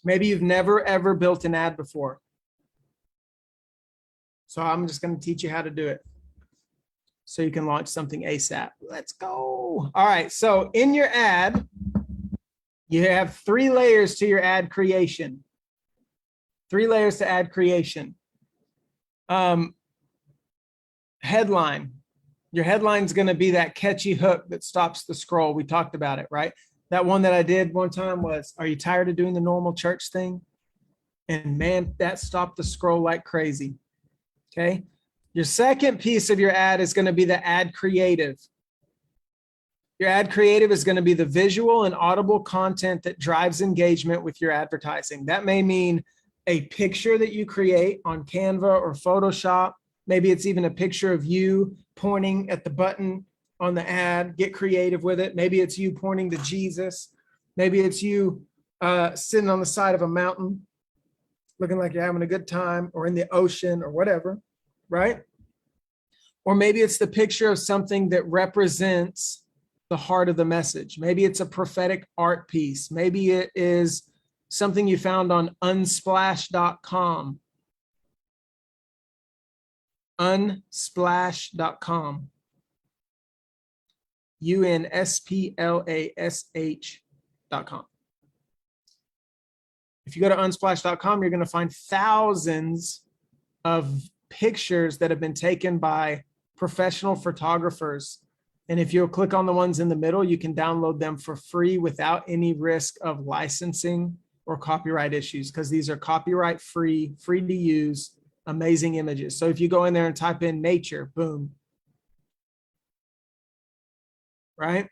Maybe you've never, ever built an ad before. So I'm just going to teach you how to do it so you can launch something ASAP. Let's go. All right. So in your ad, you have 3 layers to your ad creation. 3 layers to ad creation. Headline. Your headline is going to be that catchy hook that stops the scroll. We talked about it, right? That one that I did one time was, are you tired of doing the normal church thing? And man, that stopped the scroll like crazy. Okay. Your second piece of your ad is going to be the ad creative. Your ad creative is going to be the visual and audible content that drives engagement with your advertising. That may mean a picture that you create on Canva or Photoshop. Maybe it's even a picture of you pointing at the button on the ad. Get creative with it. Maybe it's you pointing to Jesus. Maybe it's you sitting on the side of a mountain, looking like you're having a good time, or in the ocean or whatever, right? Or maybe it's the picture of something that represents the heart of the message. Maybe it's a prophetic art piece. Maybe it is something you found on unsplash.com. Unsplash.com. unsplash.com. If you go to unsplash.com, you're going to find thousands of pictures that have been taken by professional photographers. And if you'll click on the ones in the middle, you can download them for free without any risk of licensing or copyright issues, because these are copyright free, free to use, amazing images. So if you go in there and type in nature, boom. Right?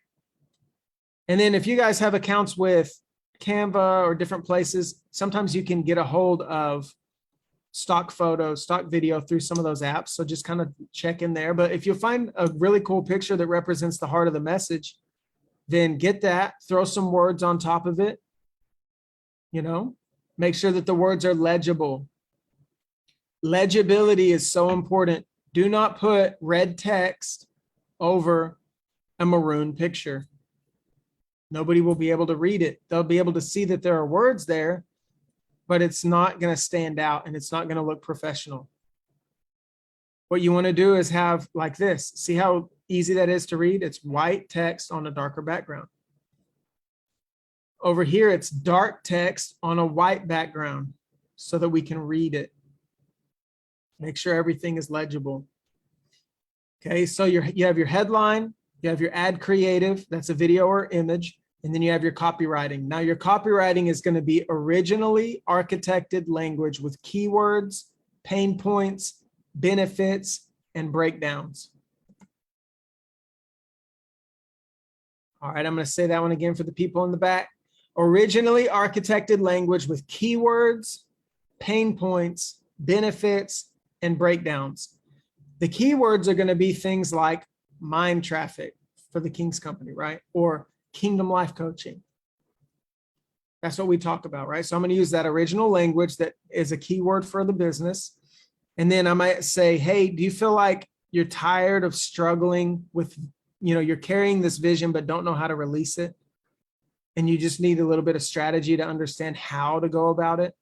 And then if you guys have accounts with Canva or different places, sometimes you can get a hold of stock photos, stock video through some of those apps. So just kind of check in there. But if you find a really cool picture that represents the heart of the message, then get that, throw some words on top of it, you know, make sure that the words are legible. Legibility is so important. Do not put red text over a maroon picture. Nobody will be able to read it. They'll be able to see that there are words there, but it's not going to stand out and it's not going to look professional. What you want to do is have like this. See how easy that is to read? It's white text on a darker background. Over here, it's dark text on a white background so that we can read it. Make sure everything is legible. Okay, so you have your headline, you have your ad creative, that's a video or image, and then you have your copywriting. Now your copywriting is going to be originally architected language with keywords, pain points, benefits, and breakdowns. All right, I'm going to say that one again for the people in the back. Originally architected language with keywords, pain points, benefits, and breakdowns. The keywords are going to be things like mind traffic for the King's Company, right? Or Kingdom Life Coaching. That's what we talk about, right? So I'm going to use that original language that is a keyword for the business. And then I might say, hey, do you feel like you're tired of struggling with, you're carrying this vision, but don't know how to release it? And you just need a little bit of strategy to understand how to go about it?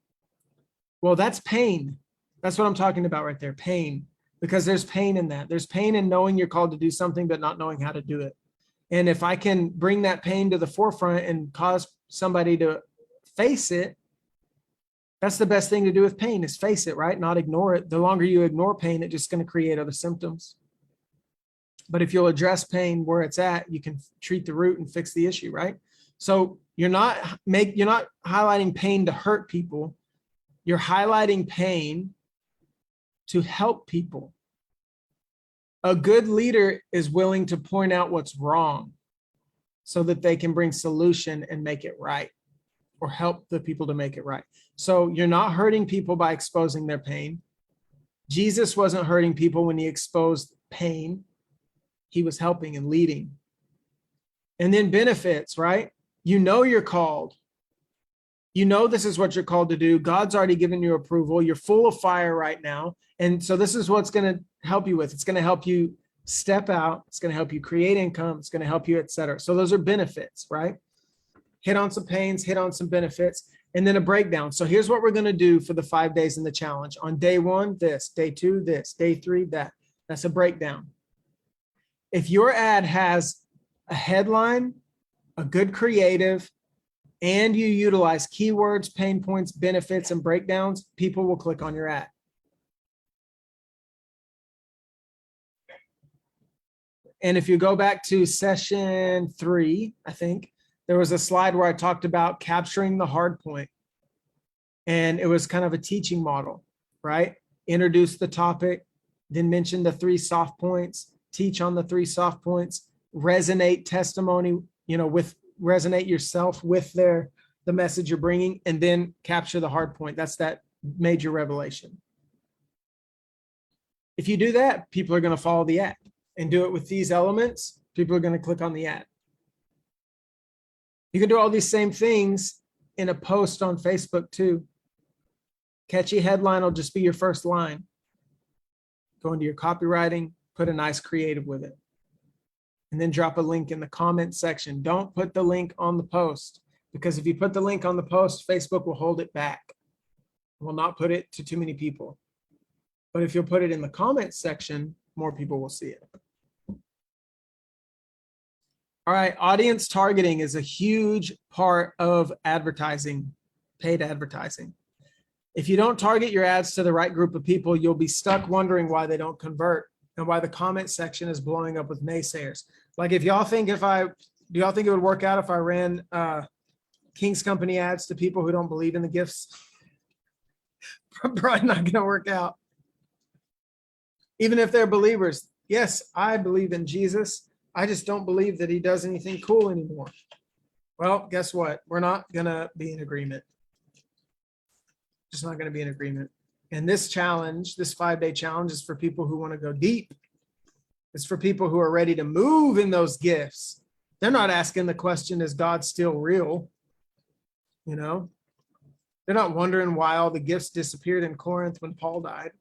Well, that's pain. That's what I'm talking about right there, pain. Because there's pain in that. There's pain in knowing you're called to do something, but not knowing how to do it. And if I can bring that pain to the forefront and cause somebody to face it, that's the best thing to do with pain, is face it, right? Not ignore it. The longer you ignore pain, it's just going to create other symptoms. But if you'll address pain where it's at, you can treat the root and fix the issue, right? So you're not highlighting pain to hurt people. You're highlighting pain to help people. A good leader is willing to point out what's wrong so that they can bring solution and make it right, or help the people to make it right. So you're not hurting people by exposing their pain. Jesus wasn't hurting people when he exposed pain. He was helping and leading. And then benefits, right? You know you're called. You know this is what you're called to do. God's already given you approval. You're full of fire right now. And so this is what's going to help you with. It's going to help you step out. It's going to help you create income. It's going to help you, et cetera. So those are benefits, right? Hit on some pains, hit on some benefits, and then a breakdown. So here's what we're going to do for the 5 days in the challenge. On day 1, this, day 2, this, day 3, that. That's a breakdown. If your ad has a headline, a good creative, and you utilize keywords, pain points, benefits, and breakdowns, people will click on your ad. And if you go back to session 3, I think, there was a slide where I talked about capturing the hard point. And it was kind of a teaching model, right? Introduce the topic, then mention the 3 soft points, teach on the 3 soft points, resonate testimony, resonate yourself with the message you're bringing, and then capture the hard point. That's that major revelation. If you do that, people are going to follow the ad, and do it with these elements. People are going to click on the ad. You can do all these same things in a post on Facebook too. Catchy headline will just be your first line. Go into your copywriting, put a nice creative with it, and then drop a link in the comment section. Don't put the link on the post. because if you put the link on the post, Facebook will hold it back, will not put it to too many people. But if you'll put it in the comments section, more people will see it. All right, audience targeting is a huge part of advertising, paid advertising. If you don't target your ads to the right group of people, you'll be stuck wondering why they don't convert and why the comment section is blowing up with naysayers. Like if y'all think do y'all think it would work out if I ran King's Company ads to people who don't believe in the gifts? Probably not gonna work out. Even if they're believers. Yes, I believe in Jesus. I just don't believe that he does anything cool anymore. Well, guess what? We're not gonna be in agreement. Just not gonna be in agreement. And this challenge, this 5-day challenge, is for people who want to go deep. It's for people who are ready to move in those gifts. They're not asking the question, is God still real? You know, they're not wondering why all the gifts disappeared in Corinth when Paul died.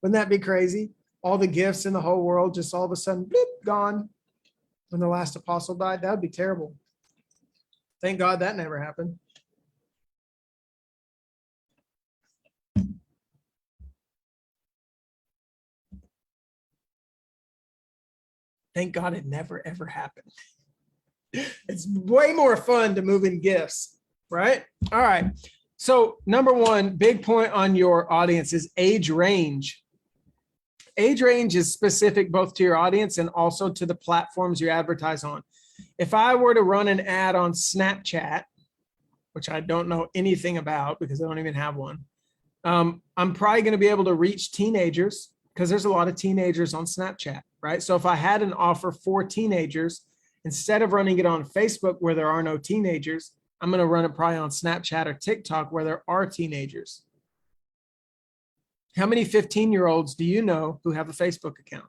Wouldn't that be crazy? All the gifts in the whole world just all of a sudden, bloop, gone when the last apostle died. That would be terrible. Thank God that never happened. Thank God it never, ever happened. It's way more fun to move in gifts, right? All right. So number one, big point on your audience is age range. Age range is specific both to your audience and also to the platforms you advertise on. If I were to run an ad on Snapchat, which I don't know anything about because I don't even have one, I'm probably going to be able to reach teenagers because there's a lot of teenagers on Snapchat, right? So if I had an offer for teenagers, instead of running it on Facebook where there are no teenagers, I'm going to run it probably on Snapchat or TikTok where there are teenagers. How many 15-year-olds do you know who have a Facebook account?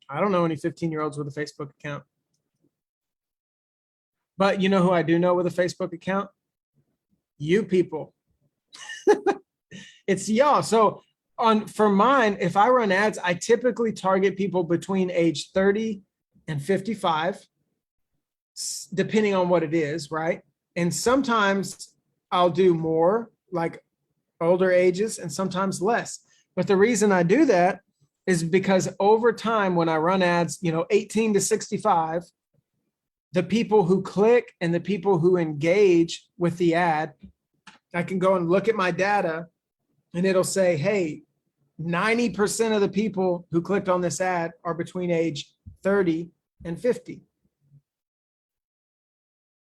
I don't know any 15-year-olds with a Facebook account. But you know who I do know with a Facebook account? You people. It's y'all. So for mine, if I run ads, I typically target people between age 30 and 55, depending on what it is, right? And sometimes I'll do more like older ages and sometimes less. But the reason I do that is because over time, when I run ads, 18 to 65, the people who click and the people who engage with the ad, I can go and look at my data and it'll say, hey, 90% of the people who clicked on this ad are between age 30 and 50.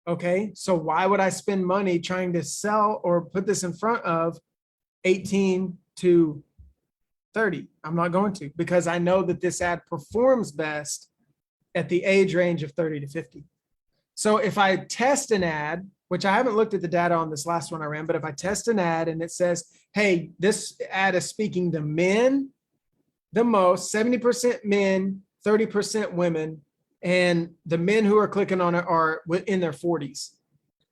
Okay, so why would I spend money trying to sell or put this in front of 18 to 30? I'm not going to, because I know that this ad performs best at the age range of 30 to 50. So if I test an ad, which I haven't looked at the data on this last one I ran, but if I test an ad and it says, hey, this ad is speaking to men the most, 70% men, 30% women, and the men who are clicking on it are in their 40s.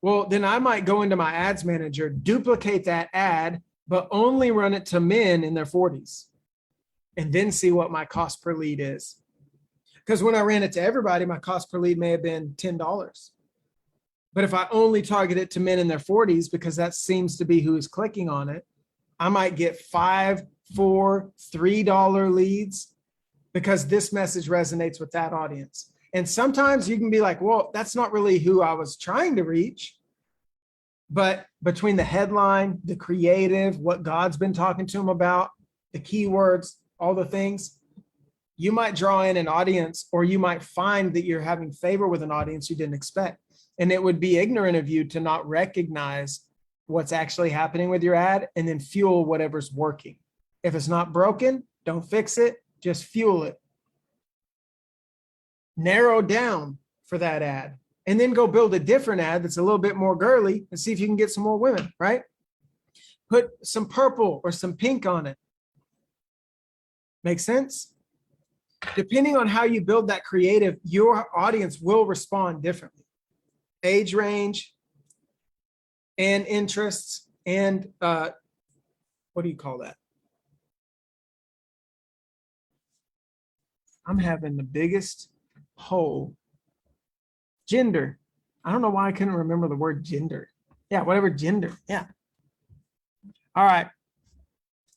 Well, then I might go into my ads manager, duplicate that ad, but only run it to men in their 40s, and then see what my cost per lead is. Because when I ran it to everybody, my cost per lead may have been $10. But if I only target it to men in their 40s, because that seems to be who is clicking on it, I might get $5, $4, $3 leads because this message resonates with that audience. And sometimes you can be like, well, that's not really who I was trying to reach. But between the headline, the creative, what God's been talking to him about, the keywords, all the things, you might draw in an audience, or you might find that you're having favor with an audience you didn't expect. And it would be ignorant of you to not recognize what's actually happening with your ad and then fuel whatever's working. If it's not broken, don't fix it, just fuel it. Narrow down for that ad and then go build a different ad that's a little bit more girly and see if you can get some more women, right? Put some purple or some pink on it. Make sense? Depending on how you build that creative, your audience will respond differently. Age range and interests and what do you call that? I'm having the biggest whole. Gender. I don't know why I couldn't remember the word gender. Yeah, whatever, gender. Yeah. All right.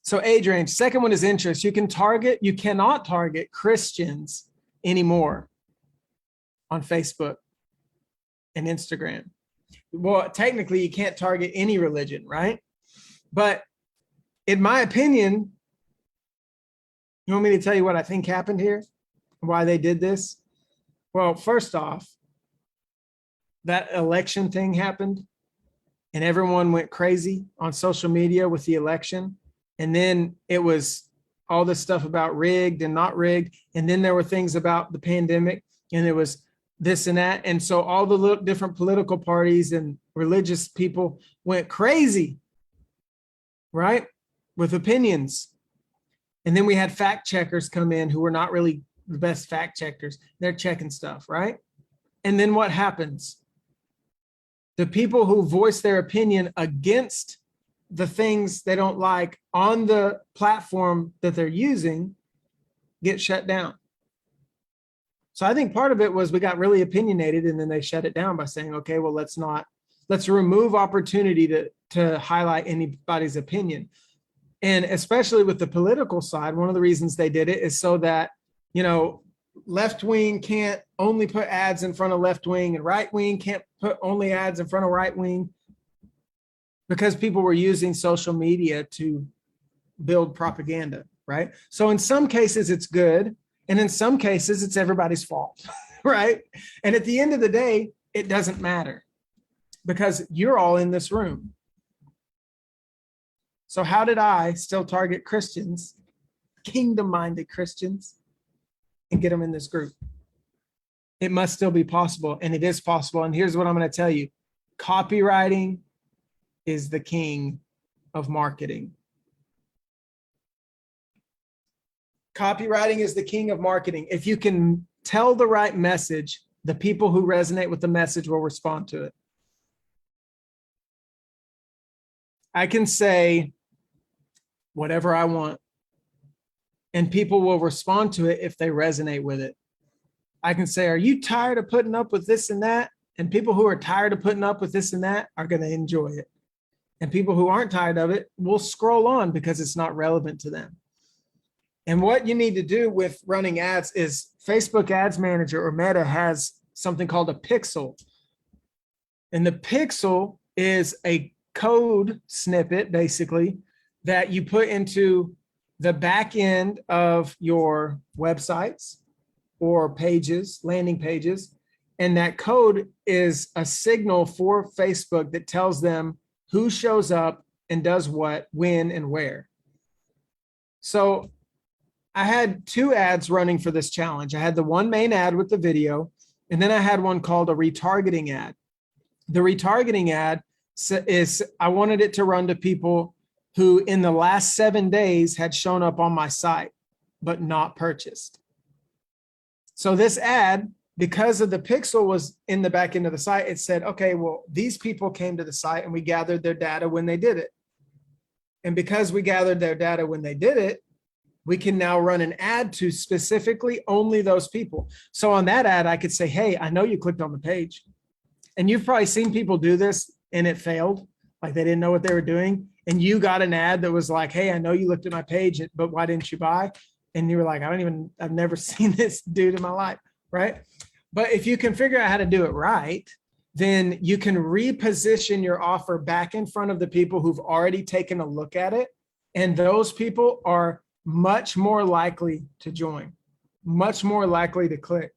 So age range. Second one is interest. You cannot target Christians anymore on Facebook and Instagram. Well, technically you can't target any religion, right? But in my opinion, you want me to tell you what I think happened here? Why they did this? Well, first off, that election thing happened and everyone went crazy on social media with the election. And then it was all this stuff about rigged and not rigged. And then there were things about the pandemic and it was this and that. And so all the little different political parties and religious people went crazy, right? With opinions. And then we had fact checkers come in who were not really the best fact checkers. They're checking stuff, right? And then what happens? The people who voice their opinion against the things they don't like on the platform that they're using get shut down. So I think part of it was we got really opinionated and then they shut it down by saying, okay, well, let's remove opportunity to highlight anybody's opinion. And especially with the political side, one of the reasons they did it is so that, left wing can't only put ads in front of left wing and right wing can't put only ads in front of right wing, because people were using social media to build propaganda, right? So in some cases it's good, and in some cases it's everybody's fault, right? And at the end of the day, it doesn't matter because you're all in this room. So how did I still target Christians, kingdom-minded Christians, and get them in this group? It must still be possible, and it is possible. And here's what I'm going to tell you. Copywriting is the king of marketing. Copywriting is the king of marketing. If you can tell the right message, the people who resonate with the message will respond to it. I can say whatever I want, and people will respond to it if they resonate with it. I can say, are you tired of putting up with this and that? And people who are tired of putting up with this and that are going to enjoy it. And people who aren't tired of it will scroll on because it's not relevant to them. And what you need to do with running ads is Facebook Ads Manager or Meta has something called a pixel. And the pixel is a code snippet, basically, that you put into the back end of your websites or pages, landing pages. And that code is a signal for Facebook that tells them who shows up and does what, when, and where. So I had two ads running for this challenge. I had the one main ad with the video, and then I had one called a retargeting ad. The retargeting ad is, I wanted it to run to people who in the last 7 days had shown up on my site, but not purchased. So this ad, because of the pixel was in the back end of the site, it said, okay, well, these people came to the site and we gathered their data when they did it. And because we gathered their data when they did it, we can now run an ad to specifically only those people. So on that ad, I could say, hey, I know you clicked on the page. And you've probably seen people do this and it failed. Like they didn't know what they were doing. And you got an ad that was like, hey, I know you looked at my page, but why didn't you buy? And you were like, I've never seen this dude in my life, right? But if you can figure out how to do it right, then you can reposition your offer back in front of the people who've already taken a look at it. And those people are much more likely to join, much more likely to click,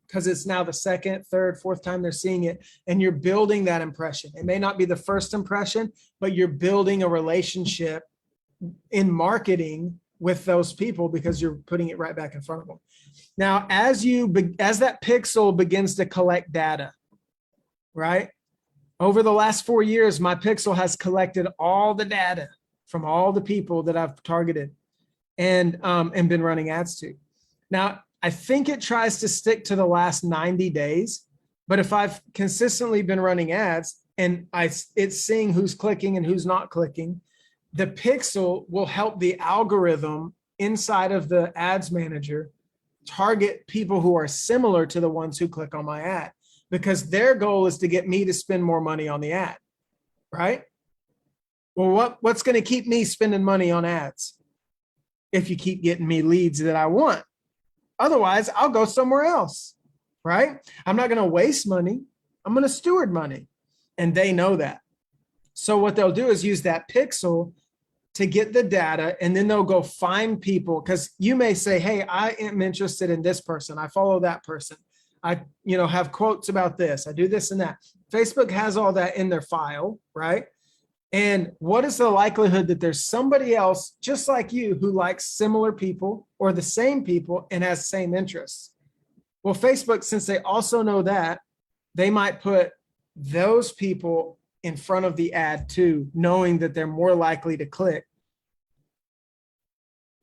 because it's now the second, third, fourth time they're seeing it, and you're building that impression. It may not be the first impression, but you're building a relationship in marketing with those people because you're putting it right back in front of them. Now, as that pixel begins to collect data, right? Over the last 4 years, my pixel has collected all the data from all the people that I've targeted and been running ads to. Now, I think it tries to stick to the last 90 days, but if I've consistently been running ads and it's seeing who's clicking and who's not clicking, the pixel will help the algorithm inside of the ads manager target people who are similar to the ones who click on my ad, because their goal is to get me to spend more money on the ad, right? Well, what's going to keep me spending money on ads? If you keep getting me leads that I want. Otherwise, I'll go somewhere else, right? I'm not going to waste money. I'm going to steward money. And they know that. So what they'll do is use that pixel to get the data, and then they'll go find people, because you may say, hey, I am interested in this person. I follow that person. I, have quotes about this. I do this and that. Facebook has all that in their file, right? And what is the likelihood that there's somebody else just like you who likes similar people or the same people and has the same interests? Well, Facebook, since they also know that, they might put those people in front of the ad too, knowing that they're more likely to click.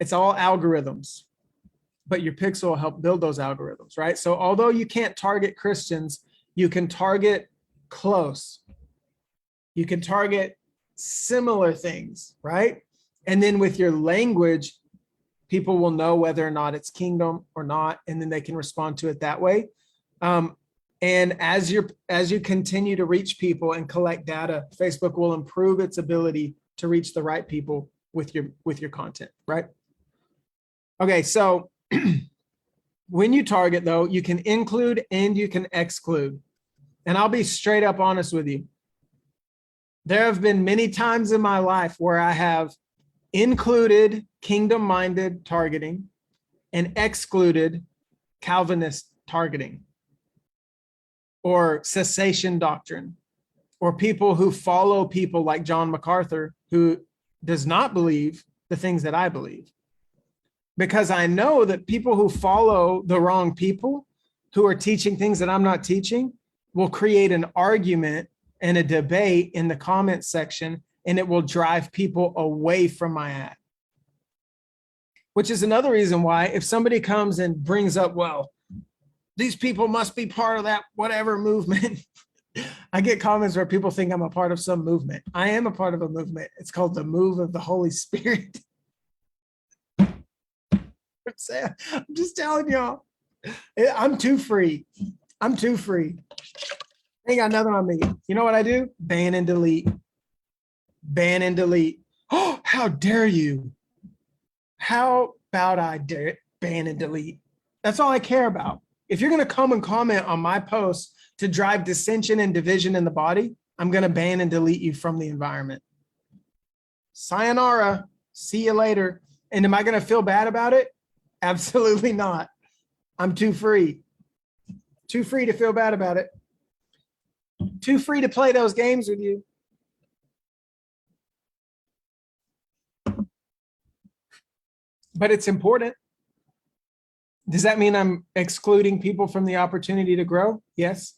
It's all algorithms, but your pixel will help build those algorithms, right? So although you can't target Christians, you can target close. You can target similar things, right? And then with your language, people will know whether or not it's kingdom or not, and then they can respond to it that way. And as you continue to reach people and collect data, Facebook will improve its ability to reach the right people with your content, right? Okay, so when you target, though, you can include and you can exclude. And I'll be straight up honest with you. There have been many times in my life where I have included kingdom-minded targeting and excluded Calvinist targeting or cessation doctrine, or people who follow people like John MacArthur, who does not believe the things that I believe. Because I know that people who follow the wrong people, who are teaching things that I'm not teaching, will create an argument and a debate in the comment section, and it will drive people away from my ad. Which is another reason why if somebody comes and brings up, well, these people must be part of that whatever movement. I get comments where people think I'm a part of some movement. I am a part of a movement. It's called the Move of the Holy Spirit. I'm just telling y'all, I'm too free. I'm too free. Ain't got nothing on me. You know what I do? Ban and delete. Ban and delete. Oh, how dare you? How about I dare ban and delete? That's all I care about. If you're going to come and comment on my posts to drive dissension and division in the body, I'm going to ban and delete you from the environment. Sayonara. See you later. And am I going to feel bad about it? Absolutely not. I'm too free. Too free to feel bad about it. Too free to play those games with you. But it's important. Does that mean I'm excluding people from the opportunity to grow? Yes.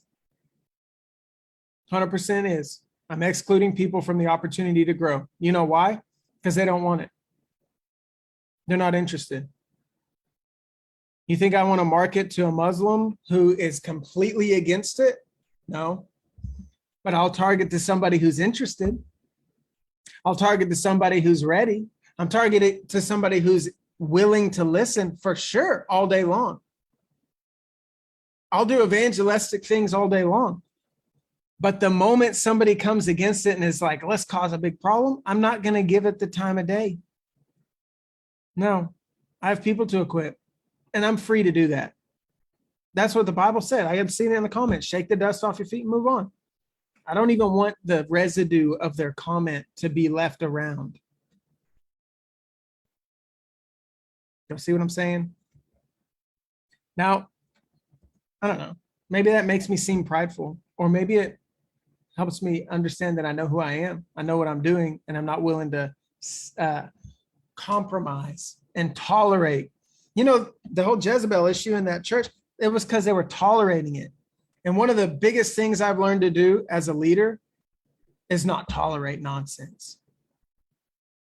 100% is. I'm excluding people from the opportunity to grow. You know why? Because they don't want it. They're not interested. You think I want to market to a Muslim who is completely against it? No. But I'll target to somebody who's interested. I'll target to somebody who's ready. I'm targeted to somebody who's willing to listen for sure all day long. I'll do evangelistic things all day long. But the moment somebody comes against it and is like, let's cause a big problem, I'm not going to give it the time of day. No, I have people to equip, and I'm free to do that. That's what the Bible said. I have seen it in the comments. Shake the dust off your feet and move on. I don't even want the residue of their comment to be left around. You see what I'm saying? Now, I don't know. Maybe that makes me seem prideful, or maybe it helps me understand that I know who I am. I know what I'm doing, and I'm not willing to compromise and tolerate. You know, the whole Jezebel issue in that church, it was because they were tolerating it. And one of the biggest things I've learned to do as a leader is not tolerate nonsense.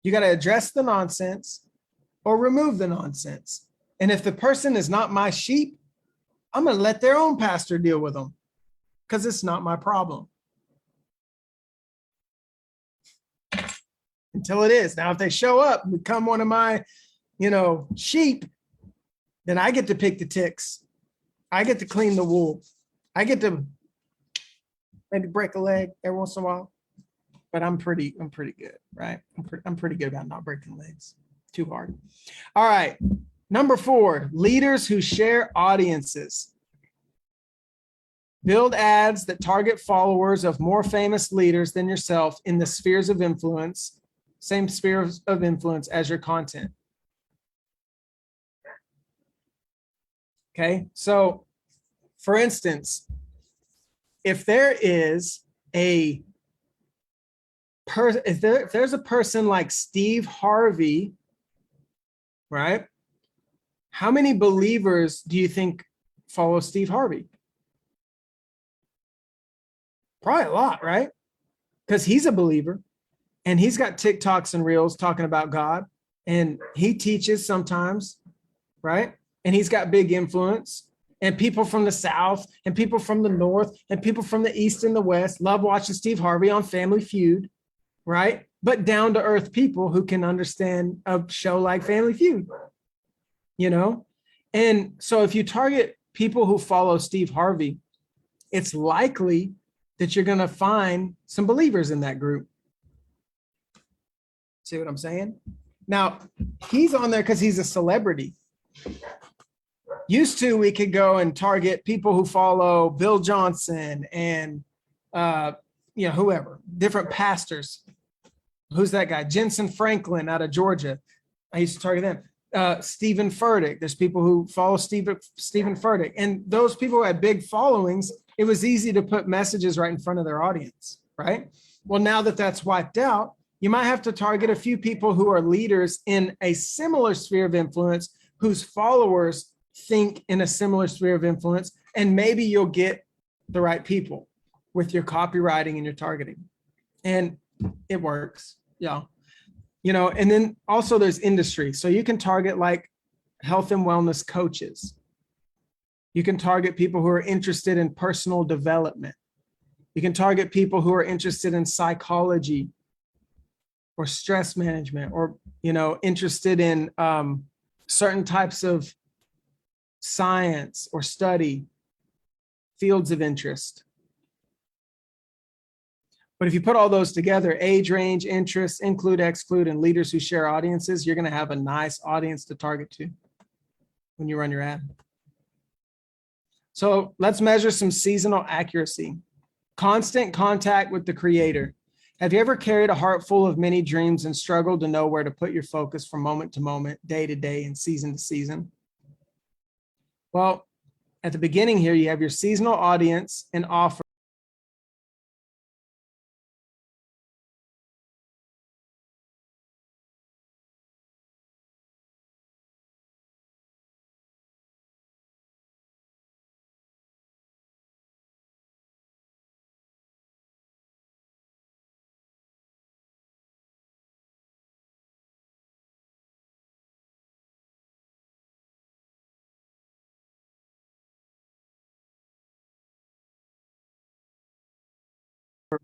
You got to address the nonsense or remove the nonsense. And if the person is not my sheep, I'm going to let their own pastor deal with them, because it's not my problem. Until it is. Now, if they show up and become one of my, sheep, then I get to pick the ticks. I get to clean the wool. I get to maybe break a leg every once in a while, but I'm pretty good, right? I'm pretty good about not breaking legs too hard. All right. Number 4, leaders who share audiences. Build ads that target followers of more famous leaders than yourself in the spheres of influence, same spheres of influence as your content. Okay, so for instance, if there is a person, if there's a person like Steve Harvey, right? How many believers do you think follow Steve Harvey? Probably a lot, right? Because he's a believer and he's got TikToks and reels talking about God, and he teaches sometimes, right? And he's got big influence, and people from the South and people from the North and people from the East and the West love watching Steve Harvey on Family Feud, right? But down to earth people who can understand a show like Family Feud, you know? And so if you target people who follow Steve Harvey, it's likely that you're going to find some believers in that group. See what I'm saying? Now, he's on there because he's a celebrity. Used to, we could go and target people who follow Bill Johnson and, whoever, different pastors. Who's that guy? Jensen Franklin out of Georgia. I used to target them. Stephen Furtick. There's people who follow Stephen Furtick. And those people who had big followings, it was easy to put messages right in front of their audience, right? Well, now that that's wiped out, you might have to target a few people who are leaders in a similar sphere of influence, whose followers think in a similar sphere of influence, and maybe you'll get the right people with your copywriting and your targeting. And it works, yeah. And then also there's industry. So you can target like health and wellness coaches. You can target people who are interested in personal development. You can target people who are interested in psychology or stress management, or, interested in certain types of science or study, fields of interest. But if you put all those together, age range, interests, include, exclude, and leaders who share audiences, you're going to have a nice audience to target to when you run your ad. So let's measure some seasonal accuracy. Constant contact with the creator. Have you ever carried a heart full of many dreams and struggled to know where to put your focus from moment to moment, day to day, and season to season? Well, at the beginning here, you have your seasonal audience and offer.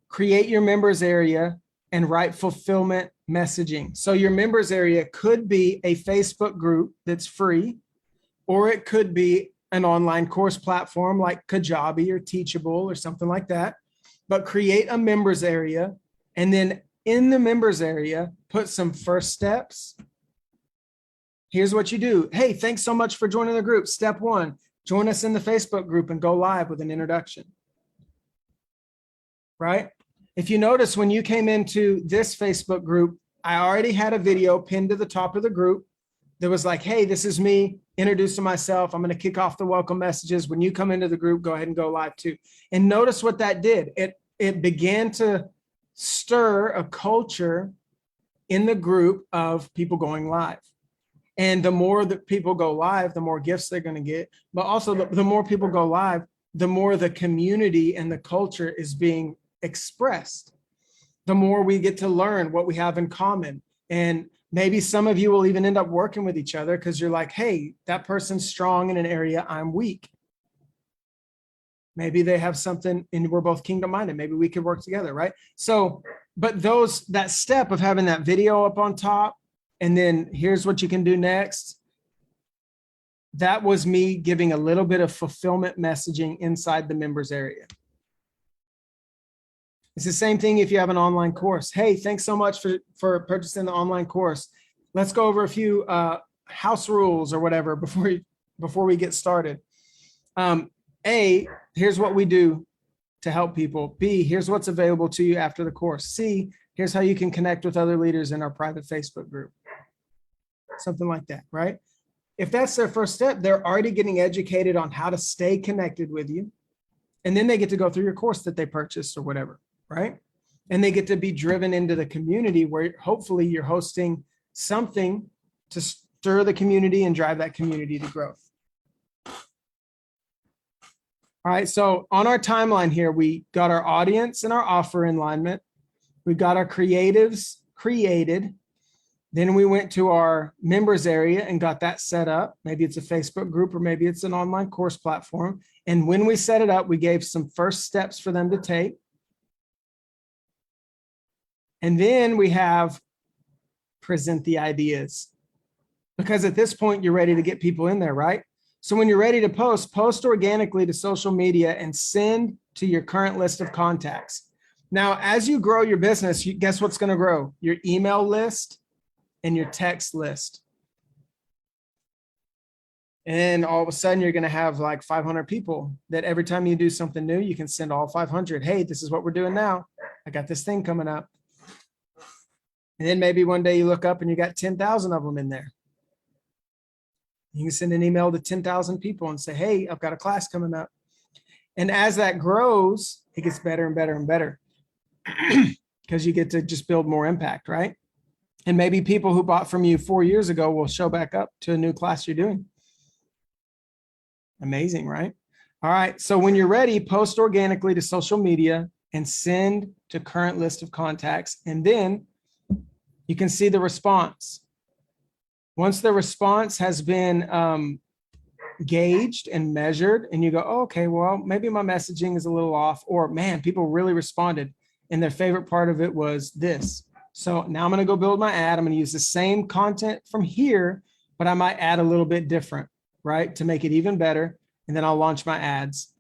Create your members area and write fulfillment messaging. So your members area could be a Facebook group that's free, or it could be an online course platform like Kajabi or Teachable or something like that. But create a members area, and then in the members area, put some first steps. Here's what you do. Hey, thanks so much for joining the group. Step 1, join us in the Facebook group and go live with an introduction. Right? If you notice, when you came into this Facebook group, I already had a video pinned to the top of the group that was like, hey, this is me introducing myself. I'm going to kick off the welcome messages. When you come into the group, go ahead and go live too. And notice what that did. It began to stir a culture in the group of people going live. And the more that people go live, the more gifts they're going to get. But also the more people go live, the more the community and the culture is being expressed. The more we get to learn what we have in common. And maybe some of you will even end up working with each other because you're like, hey, that person's strong in an area I'm weak. Maybe they have something and we're both kingdom minded. Maybe we could work together, right? So, but that step of having that video up on top, and then here's what you can do next. that was me giving a little bit of fulfillment messaging inside the members area. It's the same thing if you have an online course. Hey, thanks so much for purchasing the online course. Let's go over a few house rules or whatever before we get started. A, here's what we do to help people. B, here's what's available to you after the course. C, here's how you can connect with other leaders in our private Facebook group. Something like that, right? If that's their first step, they're already getting educated on how to stay connected with you. And then they get to go through your course that they purchased or whatever, right? And they get to be driven into the community where hopefully you're hosting something to stir the community and drive that community to growth. All right, so on our timeline here, we got our audience and our offer in alignment. We got our creatives created. Then we went to our members area and got that set up. Maybe it's a Facebook group or maybe it's an online course platform. And when we set it up, we gave some first steps for them to take. And then we have present the ideas. Because at this point, you're ready to get people in there, right? So when you're ready to post organically to social media and send to your current list of contacts. Now, as you grow your business, guess what's going to grow? Your email list and your text list. And all of a sudden, you're going to have like 500 people that every time you do something new, you can send all 500. Hey, this is what we're doing now. I got this thing coming up. And then maybe one day you look up and you got 10,000 of them in there. You can send an email to 10,000 people and say, hey, I've got a class coming up. And as that grows, it gets better and better and better because you get to just build more impact, right? And maybe people who bought from you 4 years ago will show back up to a new class you're doing. Amazing, right? All right. So when you're ready, post organically to social media and send to current list of contacts. And then you can see the response. Once the response has been gauged and measured and you go, oh, okay, well, maybe my messaging is a little off, or man, people really responded and their favorite part of it was this. So now I'm going to go build my ad. I'm going to use the same content from here, but I might add a little bit different, right? To make it even better. And then I'll launch my ads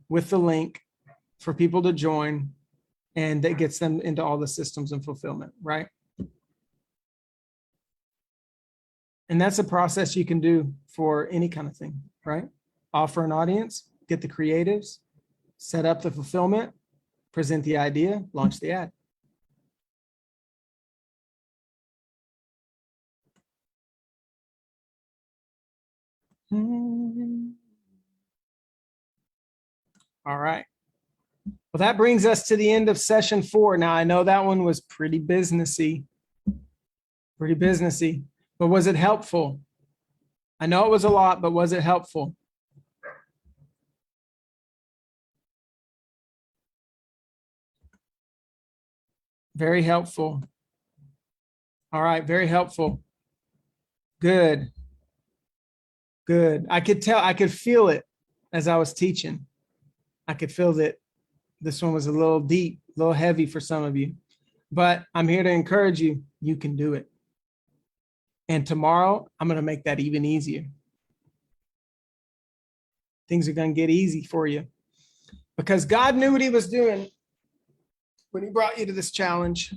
with the link for people to join, and that gets them into all the systems and fulfillment, right? And that's a process you can do for any kind of thing, right? Offer an audience, get the creatives, set up the fulfillment, present the idea, launch the ad. All right. Well, that brings us to the end of session 4. Now, I know that one was pretty businessy, but was it helpful? I know it was a lot, but was it helpful? Very helpful. All right, very helpful. Good. Good. I could tell, I could feel it as I was teaching. I could feel that this one was a little deep, a little heavy for some of you, but I'm here to encourage you. You can do it. And tomorrow, I'm going to make that even easier. Things are going to get easy for you because God knew what he was doing when he brought you to this challenge.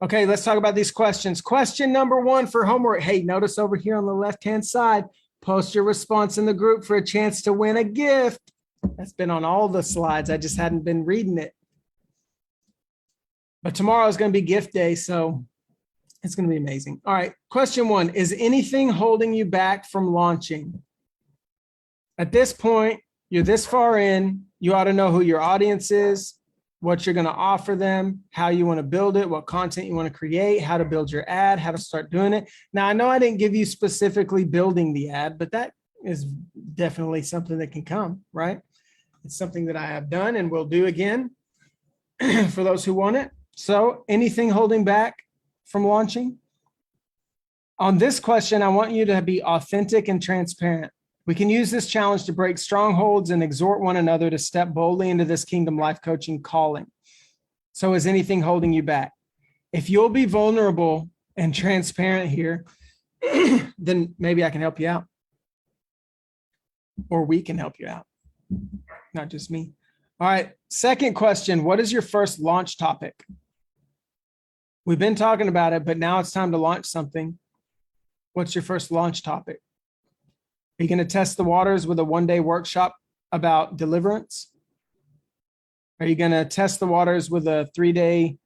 Okay, let's talk about these questions. Question number 1 for homework. Hey, notice over here on the left-hand side, post your response in the group for a chance to win a gift. That's been on all the slides. I just hadn't been reading it. But tomorrow is going to be gift day, so it's going to be amazing. All right, question 1. Is anything holding you back from launching? At this point, you're this far in, you ought to know who your audience is, what you're going to offer them, how you want to build it, what content you want to create, how to build your ad, how to start doing it. Now, I know I didn't give you specifically building the ad, but that is definitely something that can come, right? It's something that I have done and will do again for those who want it. So anything holding back from launching? On this question, I want you to be authentic and transparent. We can use this challenge to break strongholds and exhort one another to step boldly into this kingdom life coaching calling. So is anything holding you back? If you'll be vulnerable and transparent here, then maybe I can help you out. Or we can help you out. Not just me. All right. Second question. What is your first launch topic? We've been talking about it, but now it's time to launch something. What's your first launch topic? Are you going to test the waters with a one-day workshop about deliverance? Are you going to test the waters with a 3-day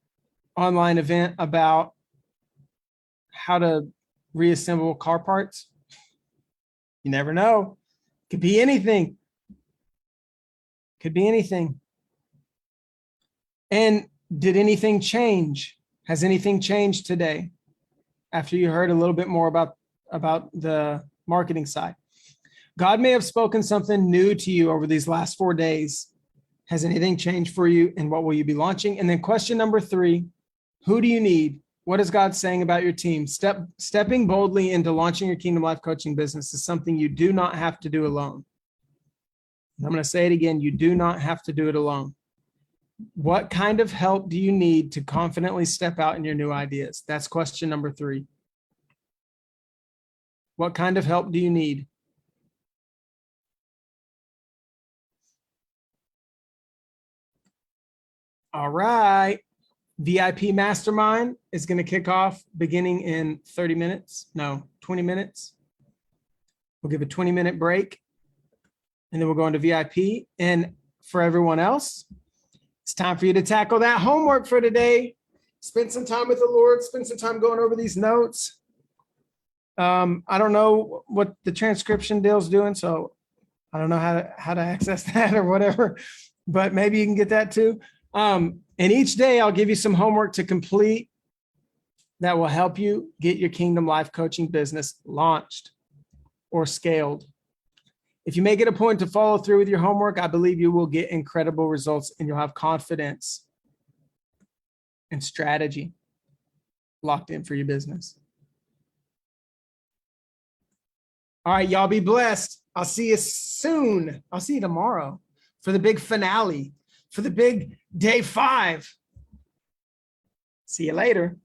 online event about how to reassemble car parts? You never know. Could be anything. Could be anything. And did anything change? Has anything changed today after you heard a little bit more about the marketing side? God may have spoken something new to you over these last 4 days. Has anything changed for you, and what will you be launching? And then question number 3, who do you need? What is God saying about your team? Stepping boldly into launching your Kingdom Life Coaching business is something you do not have to do alone. I'm going to say it again. You do not have to do it alone. What kind of help do you need to confidently step out in your new ideas? That's question number 3. What kind of help do you need? All right. VIP Mastermind is going to kick off beginning in 30 minutes. No, 20 minutes. We'll give a 20-minute break, and then we'll go into VIP. And for everyone else, it's time for you to tackle that homework for today. Spend some time with the Lord. Spend some time going over these notes. I don't know what the transcription deal's doing, so I don't know how to access that or whatever, but maybe you can get that too. And each day I'll give you some homework to complete that will help you get your Kingdom Life Coaching business launched or scaled. If you make it a point to follow through with your homework, I believe you will get incredible results, and you'll have confidence and strategy locked in for your business. All right, y'all be blessed. I'll see you soon. I'll see you tomorrow for the big finale, for the big day 5. See you later.